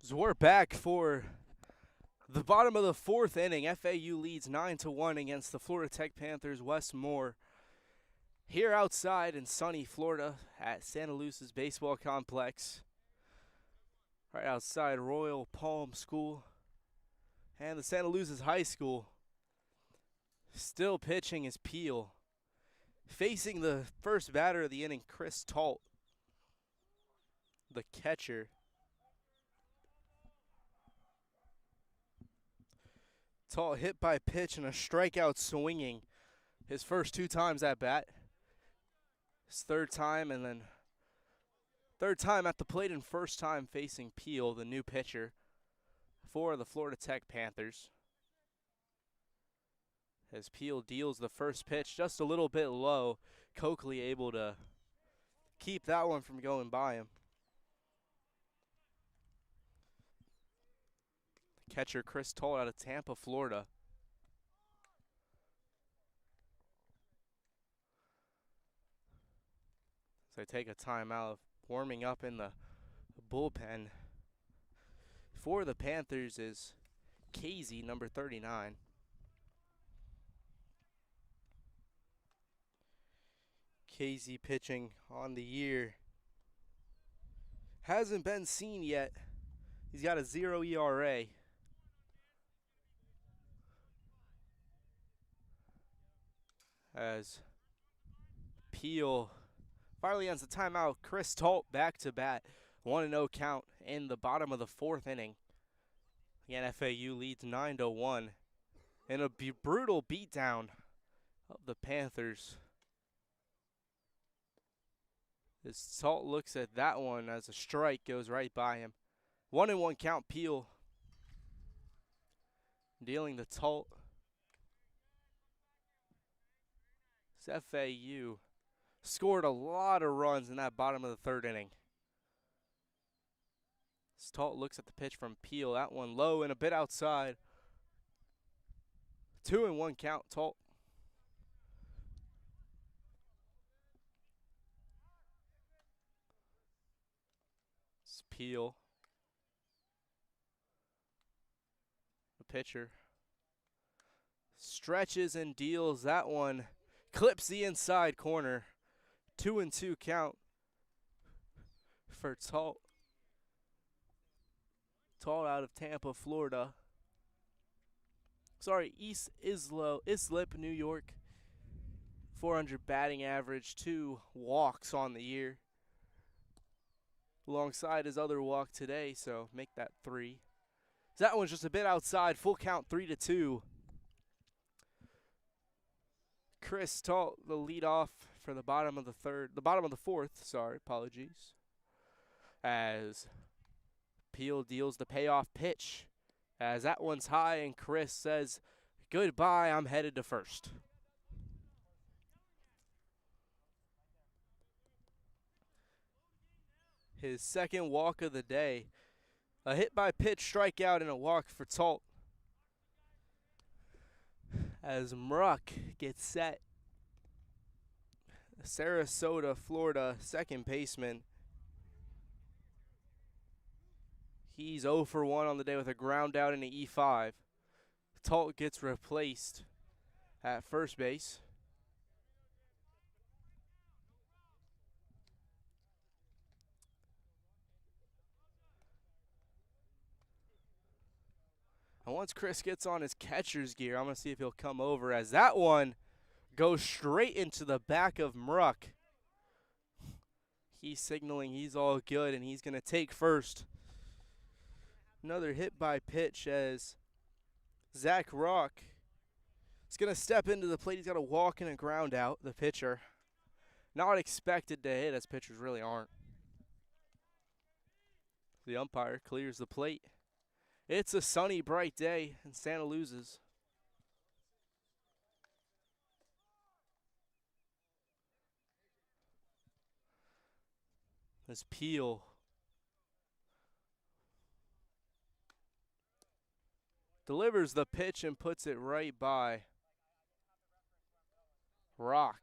So we're back for the bottom of the fourth inning. FAU leads 9-1 against the Florida Tech Panthers. Wes Moore here outside in sunny Florida at Santaluces Baseball Complex. Right outside Royal Palm School and the Santaluces High School. Still pitching is Peel. Facing the first batter of the inning, Chris Talt, the catcher. Talt hit by pitch and a strikeout swinging his first 2 times at bat. His third time and then third time at the plate and first time facing Peel, the new pitcher for the Florida Tech Panthers. As Peel deals the first pitch just a little bit low, Coakley able to keep that one from going by him. Catcher Chris Talt out of Tampa, Florida. So they take a timeout of warming up in the bullpen. For the Panthers is Casey, number 39. Casey pitching on the year. Hasn't been seen yet. He's got a 0 ERA. As Peel finally ends the timeout, Chris Talt back to bat. 1-0 count in the bottom of the fourth inning. Again, FAU leads 9-1 in a brutal beatdown of the Panthers. As Talt looks at that one as a strike goes right by him. 1-1 count, Peel dealing the Talt. FAU scored a lot of runs in that bottom of the third inning. Talt looks at the pitch from Peel. That one low and a bit outside. 2-1 count, Talt. It's Peel. The pitcher stretches and deals that one. Clips the inside corner. 2-2 count for Talt. Talt out of Tampa, Florida. Sorry, East Islip, New York. 400 batting average, 2 walks on the year. Alongside his other walk today, so make that 3. That one's just a bit outside. Full count, 3-2. Chris Talt, the leadoff for the bottom of the fourth, apologies. As Peel deals the payoff pitch. As that one's high and Chris says, goodbye, I'm headed to first. His second walk of the day. A hit by pitch, strikeout, and a walk for Talt. As Mruck gets set. Sarasota, Florida, second baseman. He's 0 for 1 on the day with a ground out in the E5. Talt gets replaced at first base. And once Chris gets on his catcher's gear, I'm going to see if he'll come over, as that one goes straight into the back of Mruck. He's signaling he's all good, and he's going to take first. Another hit by pitch as Zack Rock is going to step into the plate. He's got a walk and a ground out, the pitcher. Not expected to hit, as pitchers really aren't. The umpire clears the plate. It's a sunny, bright day in Santaluces. As Peel delivers the pitch and puts it right by Rock.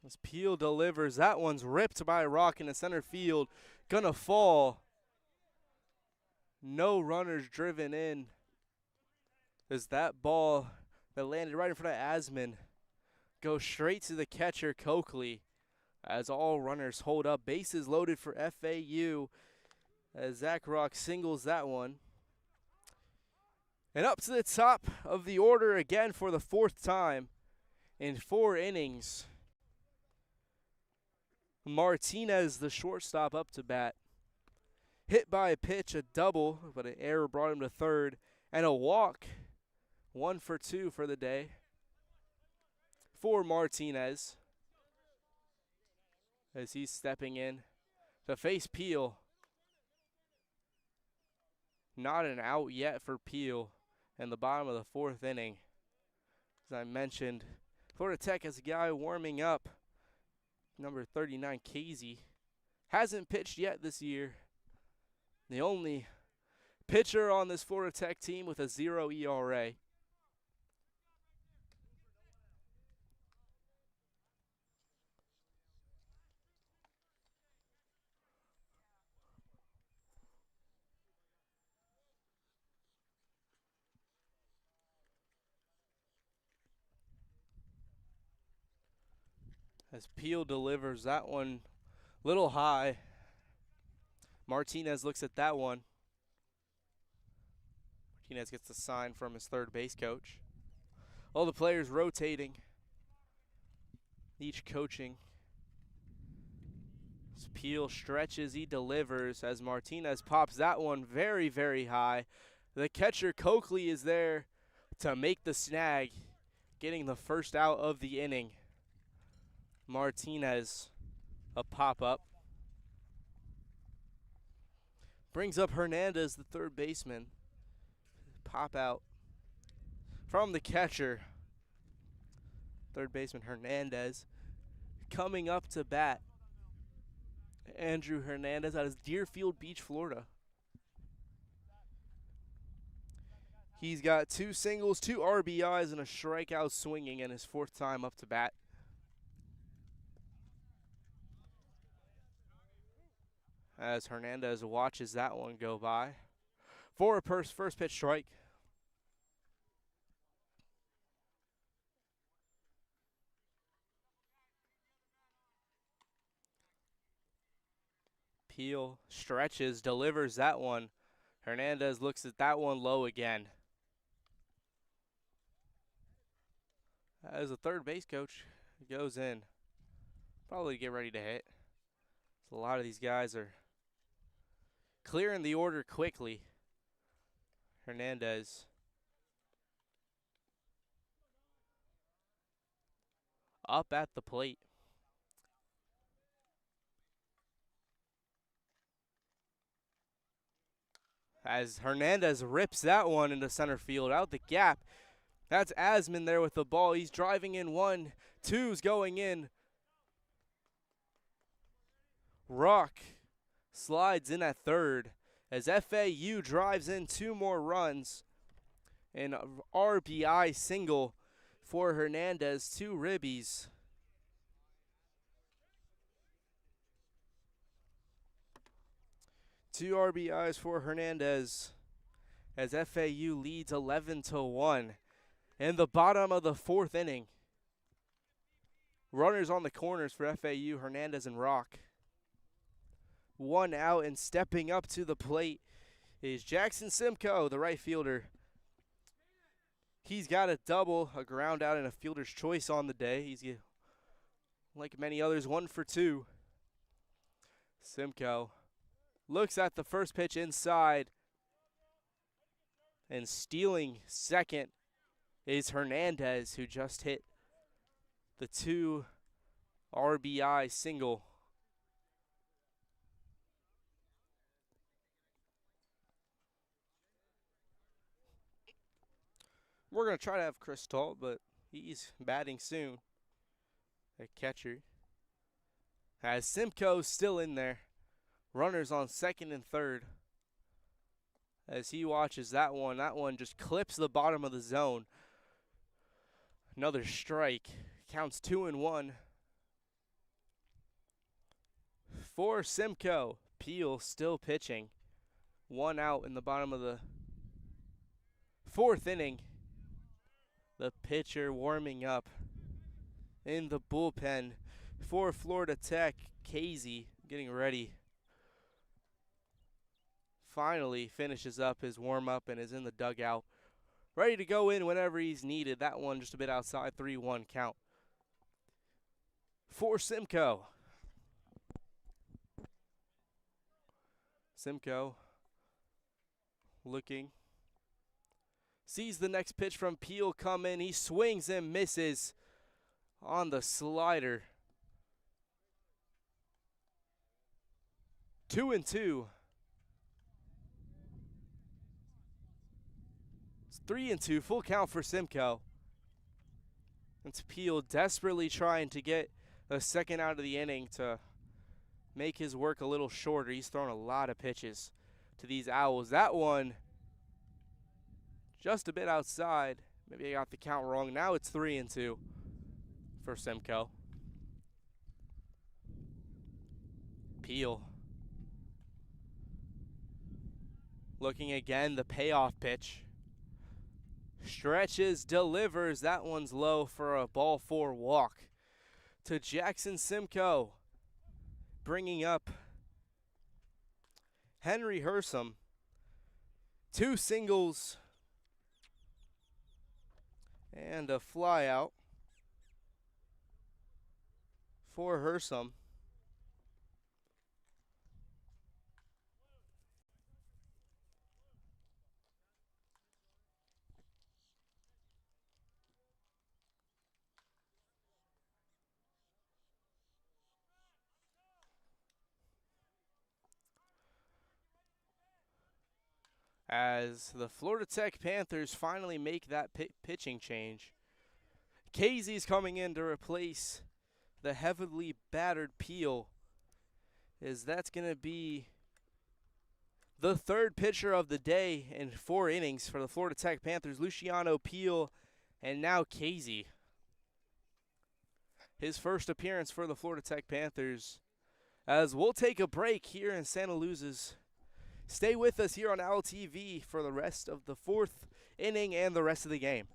As Peel delivers, that one's ripped by Rock in the center field. Gonna fall. No runners driven in. As that ball that landed right in front of Asman goes straight to the catcher, Coakley. As all runners hold up, bases loaded for FAU. As Zack Rock singles that one. And up to the top of the order again for the 4th time in 4 innings. Martinez, the shortstop, up to bat. Hit by a pitch, a double, but an error brought him to third. And a walk, 1 for 2 for the day for Martinez. As he's stepping in to face Peel. Not an out yet for Peel in the bottom of the 4th inning. As I mentioned, Florida Tech has a guy warming up, number 39, Casey. Hasn't pitched yet this year. The only pitcher on this Florida Tech team with a 0 ERA. As Peel delivers that one little high. Martinez looks at that one. Martinez gets the sign from his third base coach. All the players rotating, each coaching. As Peel stretches, he delivers as Martinez pops that one very, very high. The catcher, Coakley, is there to make the snag, getting the first out of the inning. Martinez, a pop-up. Brings up Hernandez, the third baseman. Pop out from the catcher. Third baseman Hernandez coming up to bat. Andrew Hernandez out of Deerfield Beach, Florida. He's got 2 singles, 2 RBIs, and a strikeout swinging in his 4th time up to bat. As Hernandez watches that one go by. For a first pitch strike. Peel stretches, delivers that one. Hernandez looks at that one low again. As the third base coach goes in, probably to get ready to hit. So a lot of these guys are clearing the order quickly. Hernandez up at the plate. As Hernandez rips that one into center field, out the gap. That's Asman there with the ball. He's driving in 1, 2's going in. Rock slides in at third as FAU drives in 2 more runs. An RBI single for Hernandez, 2 ribbies. Two RBIs for Hernandez as FAU leads 11-1 in the bottom of the 4th inning. Runners on the corners for FAU, Hernandez and Rock. 1 out, and stepping up to the plate is Jackson Simcoe, the right fielder. He's got a double, a ground out, and a fielder's choice on the day. He's, like many others, 1 for 2. Simcoe looks at the first pitch inside, and stealing second is Hernandez, who just hit the 2 RBI single. We're going to try to have Chris Talt, but he's batting soon. A catcher. As Simcoe's still in there. Runners on second and third. As he watches that one just clips the bottom of the zone. Another strike. Counts 2-1. for Simcoe. Peel still pitching. 1 out in the bottom of the 4th inning. The pitcher warming up in the bullpen for Florida Tech. Casey getting ready. Finally finishes up his warm-up and is in the dugout. Ready to go in whenever he's needed. That one just a bit outside, 3-1 count for Simcoe. Simcoe looking. Sees the next pitch from Peel come in. He swings and misses on the slider. 2-2. It's 3-2, full count for Simcoe. It's Peel desperately trying to get a second out of the inning to make his work a little shorter. He's thrown a lot of pitches to these Owls. That one just a bit outside. Maybe I got the count wrong. Now it's 3-2 for Simcoe. Peel looking again, the payoff pitch. Stretches, delivers. That one's low for a ball 4 walk to Jackson Simcoe. Bringing up Henry Hersom. 2 singles and a fly out for Hersom. As the Florida Tech Panthers finally make that pitching change. Casey's coming in to replace the heavily battered Peel. That's going to be the 3rd pitcher of the day in 4 innings for the Florida Tech Panthers. Luciano Peel and now Casey. His first appearance for the Florida Tech Panthers. As we'll take a break here in Santaluces. Stay with us here on Owl TV for the rest of the 4th inning and the rest of the game.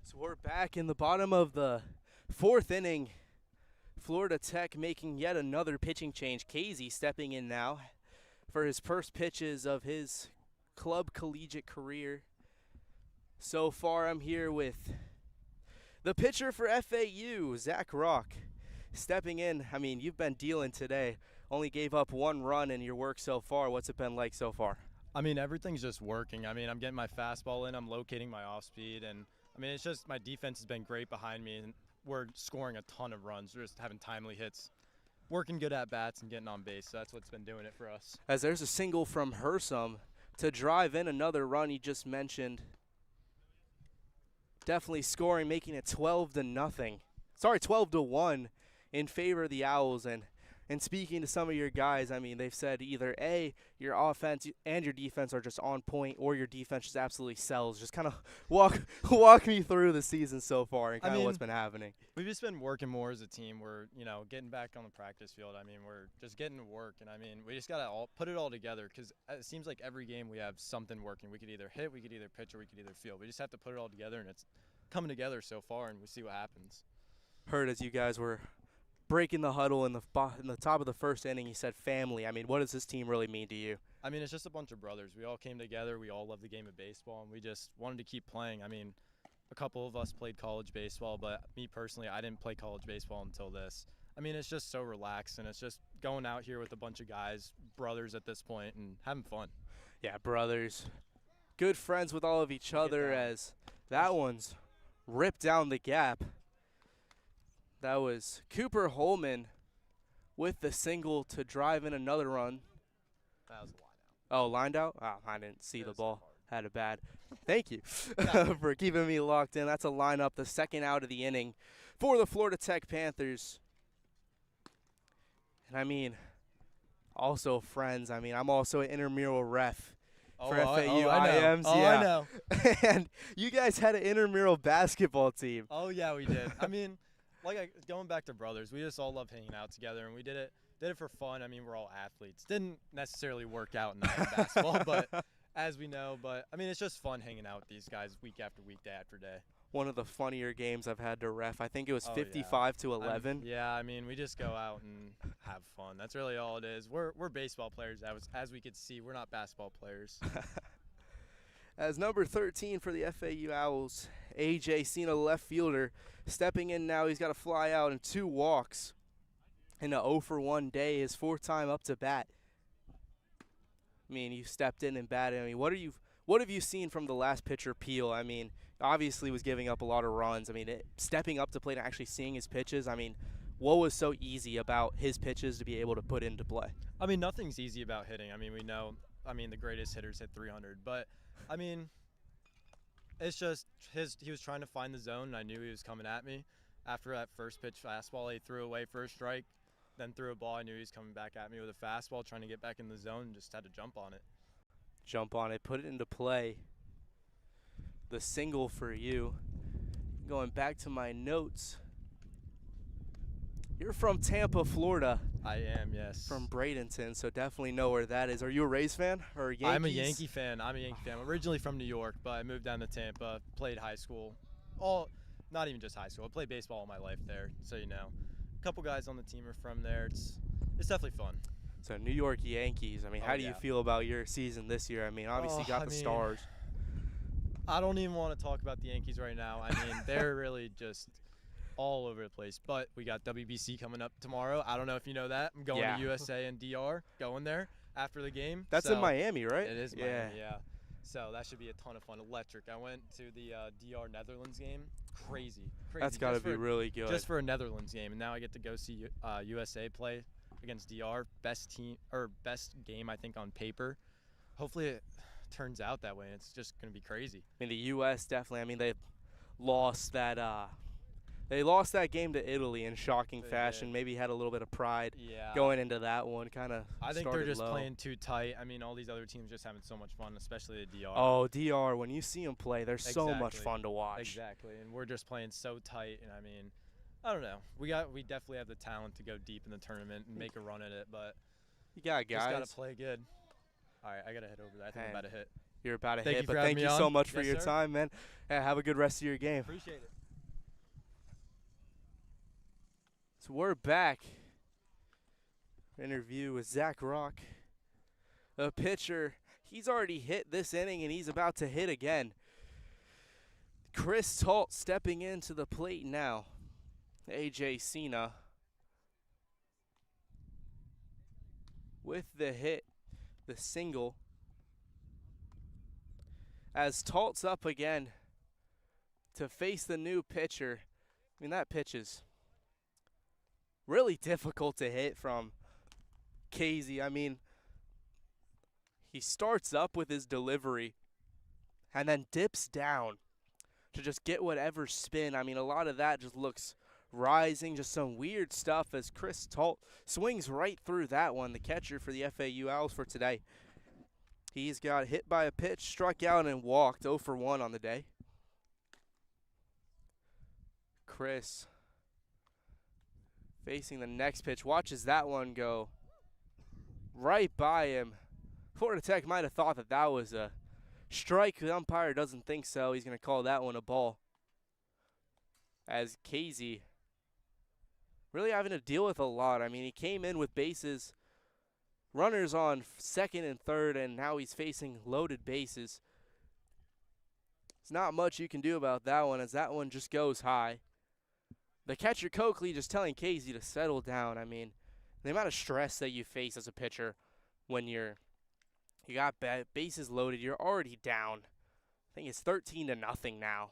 So we're back in the bottom of the 4th inning. Florida Tech making yet another pitching change. Casey stepping in now for his first pitches of his club collegiate career. So far I'm here with the pitcher for FAU, Zack Rock, stepping in. I mean, you've been dealing today. Only gave up 1 run in your work so far. What's it been like so far? I mean, everything's just working. I mean, I'm getting my fastball in, I'm locating my off speed, and I mean, it's just my defense has been great behind me, and we're scoring a ton of runs. We're just having timely hits, working good at bats, and getting on base. So that's what's been doing it for us. As there's a single from Hersom to drive in another run you just mentioned. Definitely scoring, making it 12-0. Sorry, 12-1 in favor of the Owls. And speaking to some of your guys, I mean, they've said either A, your offense and your defense are just on point, or your defense just absolutely sells. Just kind of walk me through the season so far and kind of what's been happening. We've just been working more as a team. We're, getting back on the practice field. I mean, we're just getting to work. And, I mean, we just got to put it all together because it seems like every game we have something working. We could either hit, we could either pitch, or we could either field. We just have to put it all together, and it's coming together so far, and we see what happens. Heard as you guys were breaking the huddle in the top of the first inning, you said family. I mean, what does this team really mean to you? I mean, it's just a bunch of brothers. We all came together. We all love the game of baseball, and we just wanted to keep playing. I mean, a couple of us played college baseball, but me personally, I didn't play college baseball until this. I mean, it's just so relaxed, and it's just going out here with a bunch of guys, brothers at this point, and having fun. Yeah, brothers. Good friends with all of each other as that one's ripped down the gap. That was Cooper Holman with the single to drive in another run. That was a line out. Oh, lined out? Oh, I didn't see the ball. Had it bad. Thank you for keeping me locked in. That's a lineup, the second out of the inning for the Florida Tech Panthers. And I mean, also friends. I mean, I'm also an intramural ref for FAU IMs. I know. And you guys had an intramural basketball team. Oh, yeah, we did. I mean, going back to brothers, we just all love hanging out together, and we did it for fun. I mean, we're all athletes. Didn't necessarily work out in basketball, but as we know. But, I mean, it's just fun hanging out with these guys week after week, day after day. One of the funnier games I've had to ref. I think it was 55-11. Yeah, I mean, we just go out and have fun. That's really all it is. We're baseball players. As we could see, we're not basketball players. As number 13 for the FAU Owls, A.J. Cena, left fielder, stepping in now. He's got to fly out and 2 walks in a 0-for-1 day, his 4th time up to bat. I mean, you stepped in and batted. I mean, what have you seen from the last pitcher, Peel? I mean, obviously was giving up a lot of runs. I mean, stepping up to plate and actually seeing his pitches. I mean, what was so easy about his pitches to be able to put into play? I mean, nothing's easy about hitting. I mean, we know, the greatest hitters hit 300. But, I mean, it's just he was trying to find the zone, and I knew he was coming at me. After that first pitch fastball, he threw away for a strike, then threw a ball. I knew he was coming back at me with a fastball, trying to get back in the zone, and just had to jump on it. Jump on it, put it into play. The single for you. Going back to my notes. You're from Tampa, Florida. I am, yes. From Bradenton, so definitely know where that is. Are you a Rays fan or Yankees? I'm a Yankee fan. I'm originally from New York, but I moved down to Tampa, played high school. Not even just high school. I played baseball all my life there, so you know. A couple guys on the team are from there. It's definitely fun. So New York Yankees. I mean, how do you feel about your season this year? I mean, obviously you got the Stars. I don't even want to talk about the Yankees right now. I mean, they're really just all over the place. But we got WBC coming up tomorrow. I don't know if you know that. I'm going to USA and DR, going there after the game. That's in Miami, right? It is Miami, yeah. So that should be a ton of fun. Electric. I went to the DR Netherlands game. Crazy. That's got to be really good. Just for a Netherlands game. And now I get to go see USA play against DR. Best game, I think, on paper. Hopefully it turns out that way. It's just going to be crazy. I mean, the U.S. definitely. I mean, they lost that game to Italy in shocking fashion. Maybe had a little bit of pride going into that one. I think they're just playing too tight. I mean, all these other teams just having so much fun, especially the DR. Oh, DR, when you see them play, they're so much fun to watch. Exactly, and we're just playing so tight. And I mean, I don't know. We definitely have the talent to go deep in the tournament and make a run at it, but you got guys. Just got to play good. All right, I got to head over there. I think I'm about to hit. You're about to hit, but thank you so much for your time, man. Have a good rest of your game. Appreciate it. So we're back. Interview with Zack Rock, a pitcher. He's already hit this inning, and he's about to hit again. Chris Talt stepping into the plate now. A.J. Cena with the hit, the single. As Talt's up again, to face the new pitcher. I mean, that pitch is really difficult to hit from Casey. I mean, he starts up with his delivery and then dips down to just get whatever spin. I mean, a lot of that just looks rising, just some weird stuff as Chris Talt swings right through that one, the catcher for the FAU Owls for today. He's got hit by a pitch, struck out, and walked 0 for 1 on the day. Chris facing the next pitch, watches that one go right by him. Florida Tech might have thought that that was a strike. The umpire doesn't think so. He's going to call that one a ball. As Casey really having to deal with a lot. I mean, he came in with bases, runners on second and third, and now he's facing loaded bases. There's not much you can do about that one as that one just goes high. The catcher Coakley just telling Casey to settle down. I mean, the amount of stress that you face as a pitcher when you got bases loaded, you're already down. I think it's 13-0 now.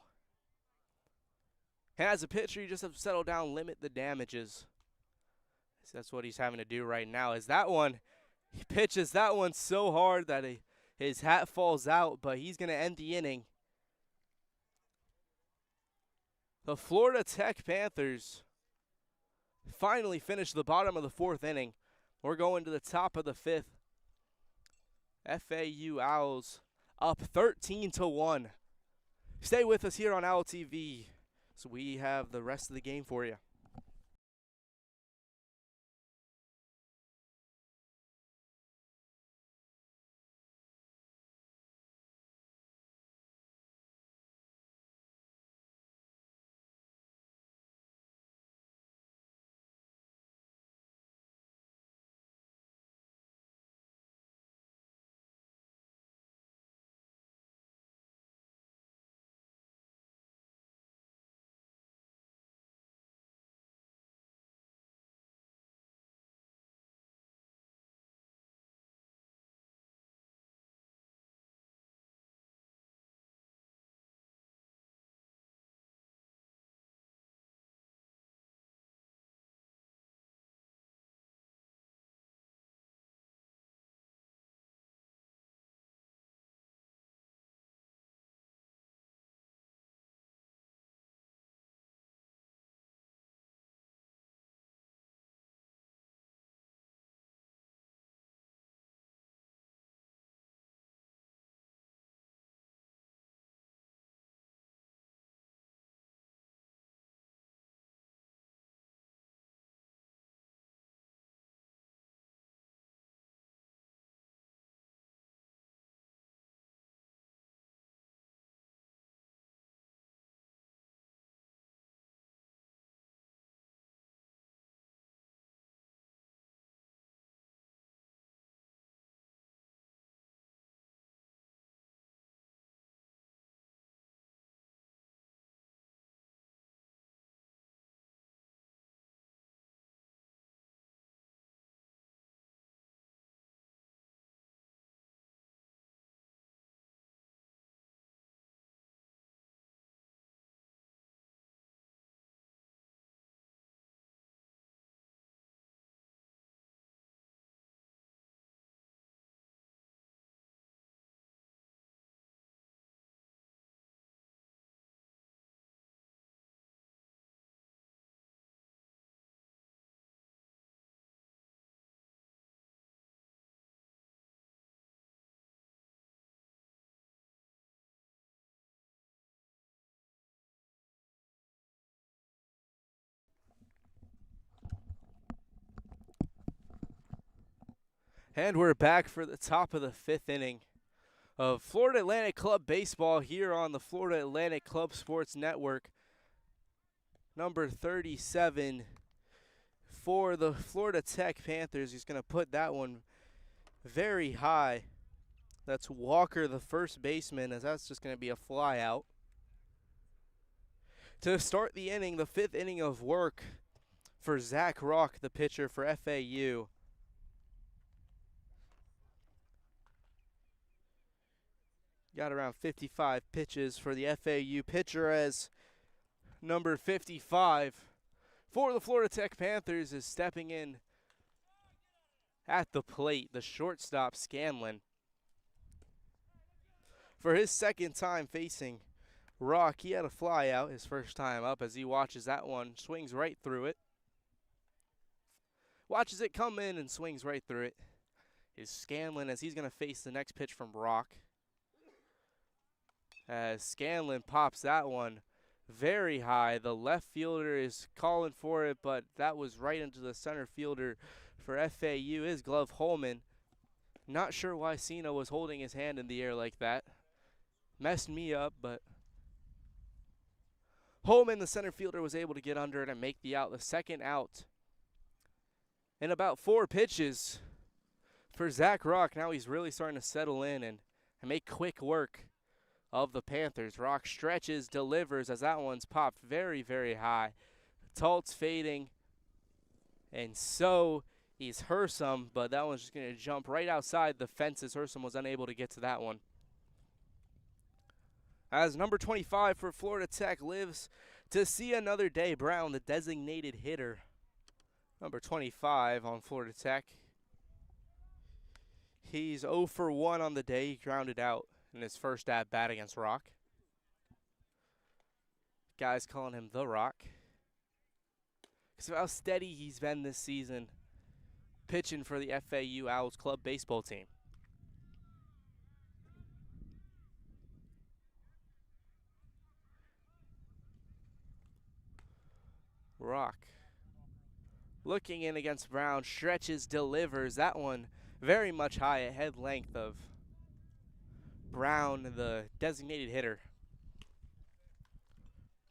And as a pitcher, you just have to settle down, limit the damages. So that's what he's having to do right now. Is that one, he pitches that one so hard that his hat falls out, but he's going to end the inning. The Florida Tech Panthers finally finish the bottom of the 4th inning. We're going to the top of the 5th. FAU Owls up 13-1. Stay with us here on Owl TV, so we have the rest of the game for you. And we're back for the top of the 5th inning of Florida Atlantic Club Baseball here on the Florida Atlantic Club Sports Network. Number 37 for the Florida Tech Panthers. He's going to put that one very high. That's Walker, the first baseman, as that's just going to be a fly out. To start the inning, the 5th inning of work for Zack Rock, the pitcher for FAU. Got around 55 pitches for the FAU pitcher as number 55 for the Florida Tech Panthers is stepping in at the plate, the shortstop Scanlon. For his second time facing Rock, he had a fly out his first time up as he watches that one, swings right through it. Watches it come in and swings right through it. Is Scanlon as he's going to face the next pitch from Rock. As Scanlon pops that one very high. The left fielder is calling for it, but that was right into the center fielder for FAU, is Glove Holman. Not sure why Cena was holding his hand in the air like that. Messed me up, but Holman, the center fielder, was able to get under it and make the out, the second out. In about 4 pitches for Zack Rock. Now he's really starting to settle in and make quick work of the Panthers. Rock stretches, delivers as that one's popped very, very high. Talt's fading, and so is Hersom, but that one's just going to jump right outside the fences. Hersom was unable to get to that one. As number 25 for Florida Tech lives to see another day, Brown, the designated hitter, number 25 on Florida Tech. He's 0 for 1 on the day. He grounded out in his first at-bat against Rock. Guys calling him The Rock. Because of how steady he's been this season pitching for the FAU Owls club baseball team. Rock looking in against Brown, stretches, delivers. That one very much high at head length of Brown, the designated hitter.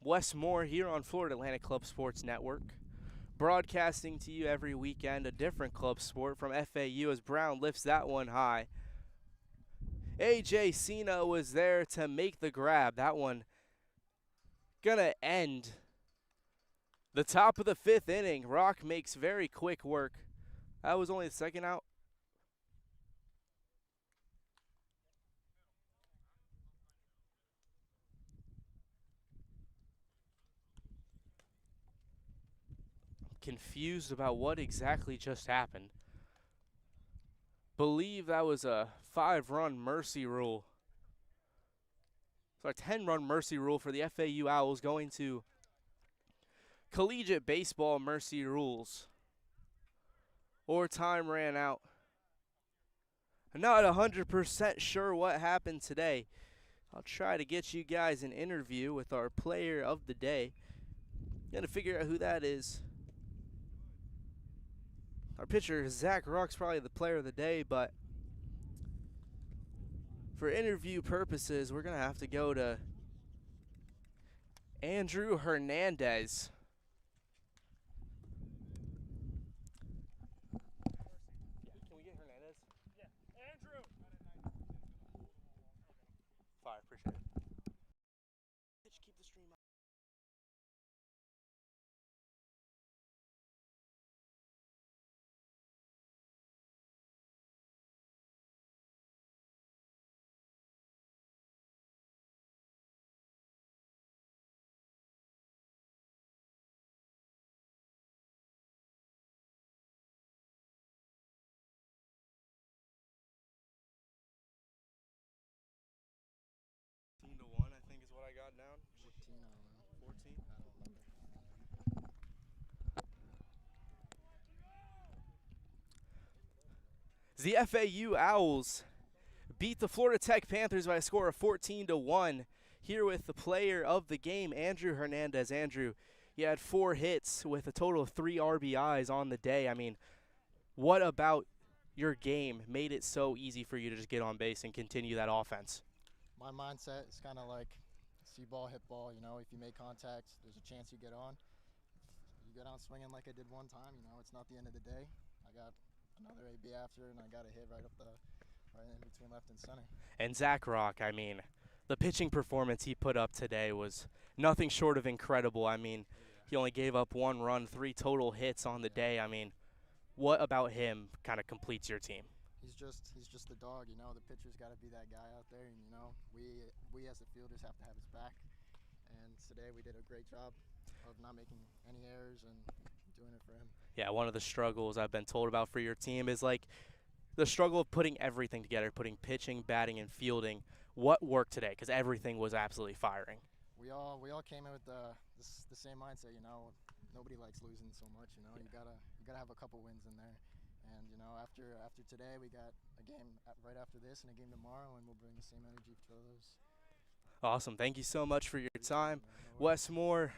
Wesley Moore here on Florida Atlantic Club Sports Network. Broadcasting to you every weekend a different club sport from FAU as Brown lifts that one high. AJ Cena was there to make the grab. That one gonna end the top of the 5th inning. Rock makes very quick work. That was only the second out. Confused about what exactly just happened. Believe that was a 5-run mercy rule. So a 10-run mercy rule for the FAU Owls going to collegiate baseball mercy rules. Or time ran out. I'm not 100% sure what happened today. I'll try to get you guys an interview with our player of the day. Gonna figure out who that is. Our pitcher, Zack Rock's probably the player of the day, but for interview purposes, we're going to have to go to Andrew Hernandez. Can we get Hernandez? Yeah, Andrew. Fire, appreciate it. Keep the stream up. To 1, I think is what I got down. 14, I don't know. 14? I don't remember. The FAU Owls beat the Florida Tech Panthers by a score of 14-1. Here with the player of the game, Andrew Hernandez. Andrew, you had 4 hits with a total of 3 RBIs on the day. I mean, what about your game made it so easy for you to just get on base and continue that offense? My mindset is kind of like see ball, hit ball. You know, if you make contact, there's a chance you get on. If you go down swinging like I did one time, you know, it's not the end of the day. I got another AB after, and I got a hit right in between left and center. And Zack Rock, I mean, the pitching performance he put up today was nothing short of incredible. I mean, he only gave up 1 run, 3 total hits on the day. I mean, what about him kind of completes your team? he's just the dog. You know, the pitcher's got to be that guy out there, and you know, we as the fielders have to have his back. And today we did a great job of not making any errors and doing it for him. Yeah, one of the struggles I've been told about for your team is like the struggle of putting everything together, putting pitching, batting, and fielding. What worked today? Because everything was absolutely firing. We all came in with the same mindset. You know, nobody likes losing so much. You know, you gotta have a couple wins in there. And you know, after today, we got a game right after this and a game tomorrow, and we'll bring the same energy for those. Awesome. Thank you so much for your time. Wes Moore.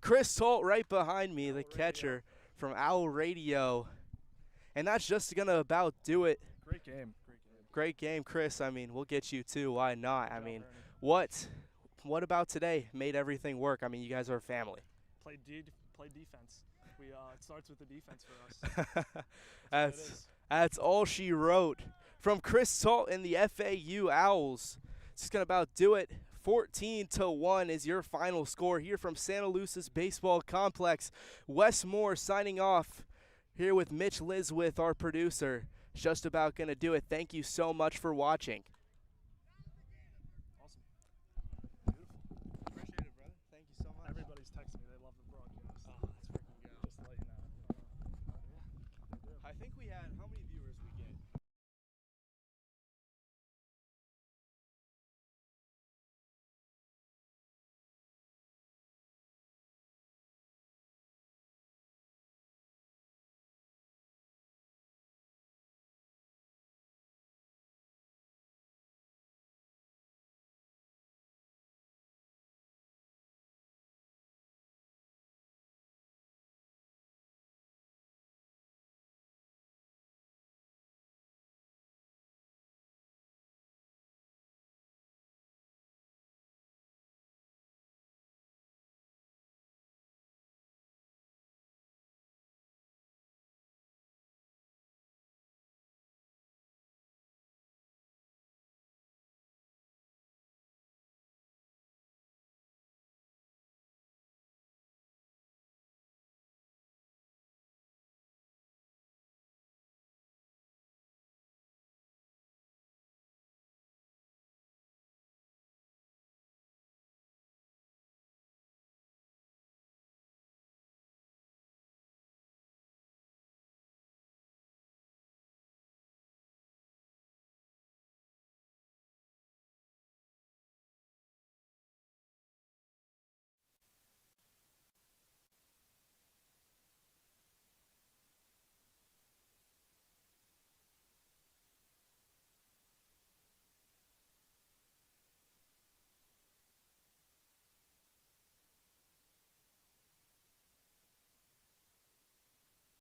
Chris Holt right behind me, the catcher from Owl Radio. And that's just going to about do it. Great game. Great game, Chris. I mean, we'll get you too. Why not? I mean, what about today made everything work? I mean, you guys are a family. Play defense. It starts with the defense for us. That's all she wrote. From Chris Holt and the FAU Owls. It's just going to about do it. 14-1 is your final score here from Santaluces Baseball Complex. Wes Moore signing off here with Mitch Liswith, our producer. Just about going to do it. Thank you so much for watching.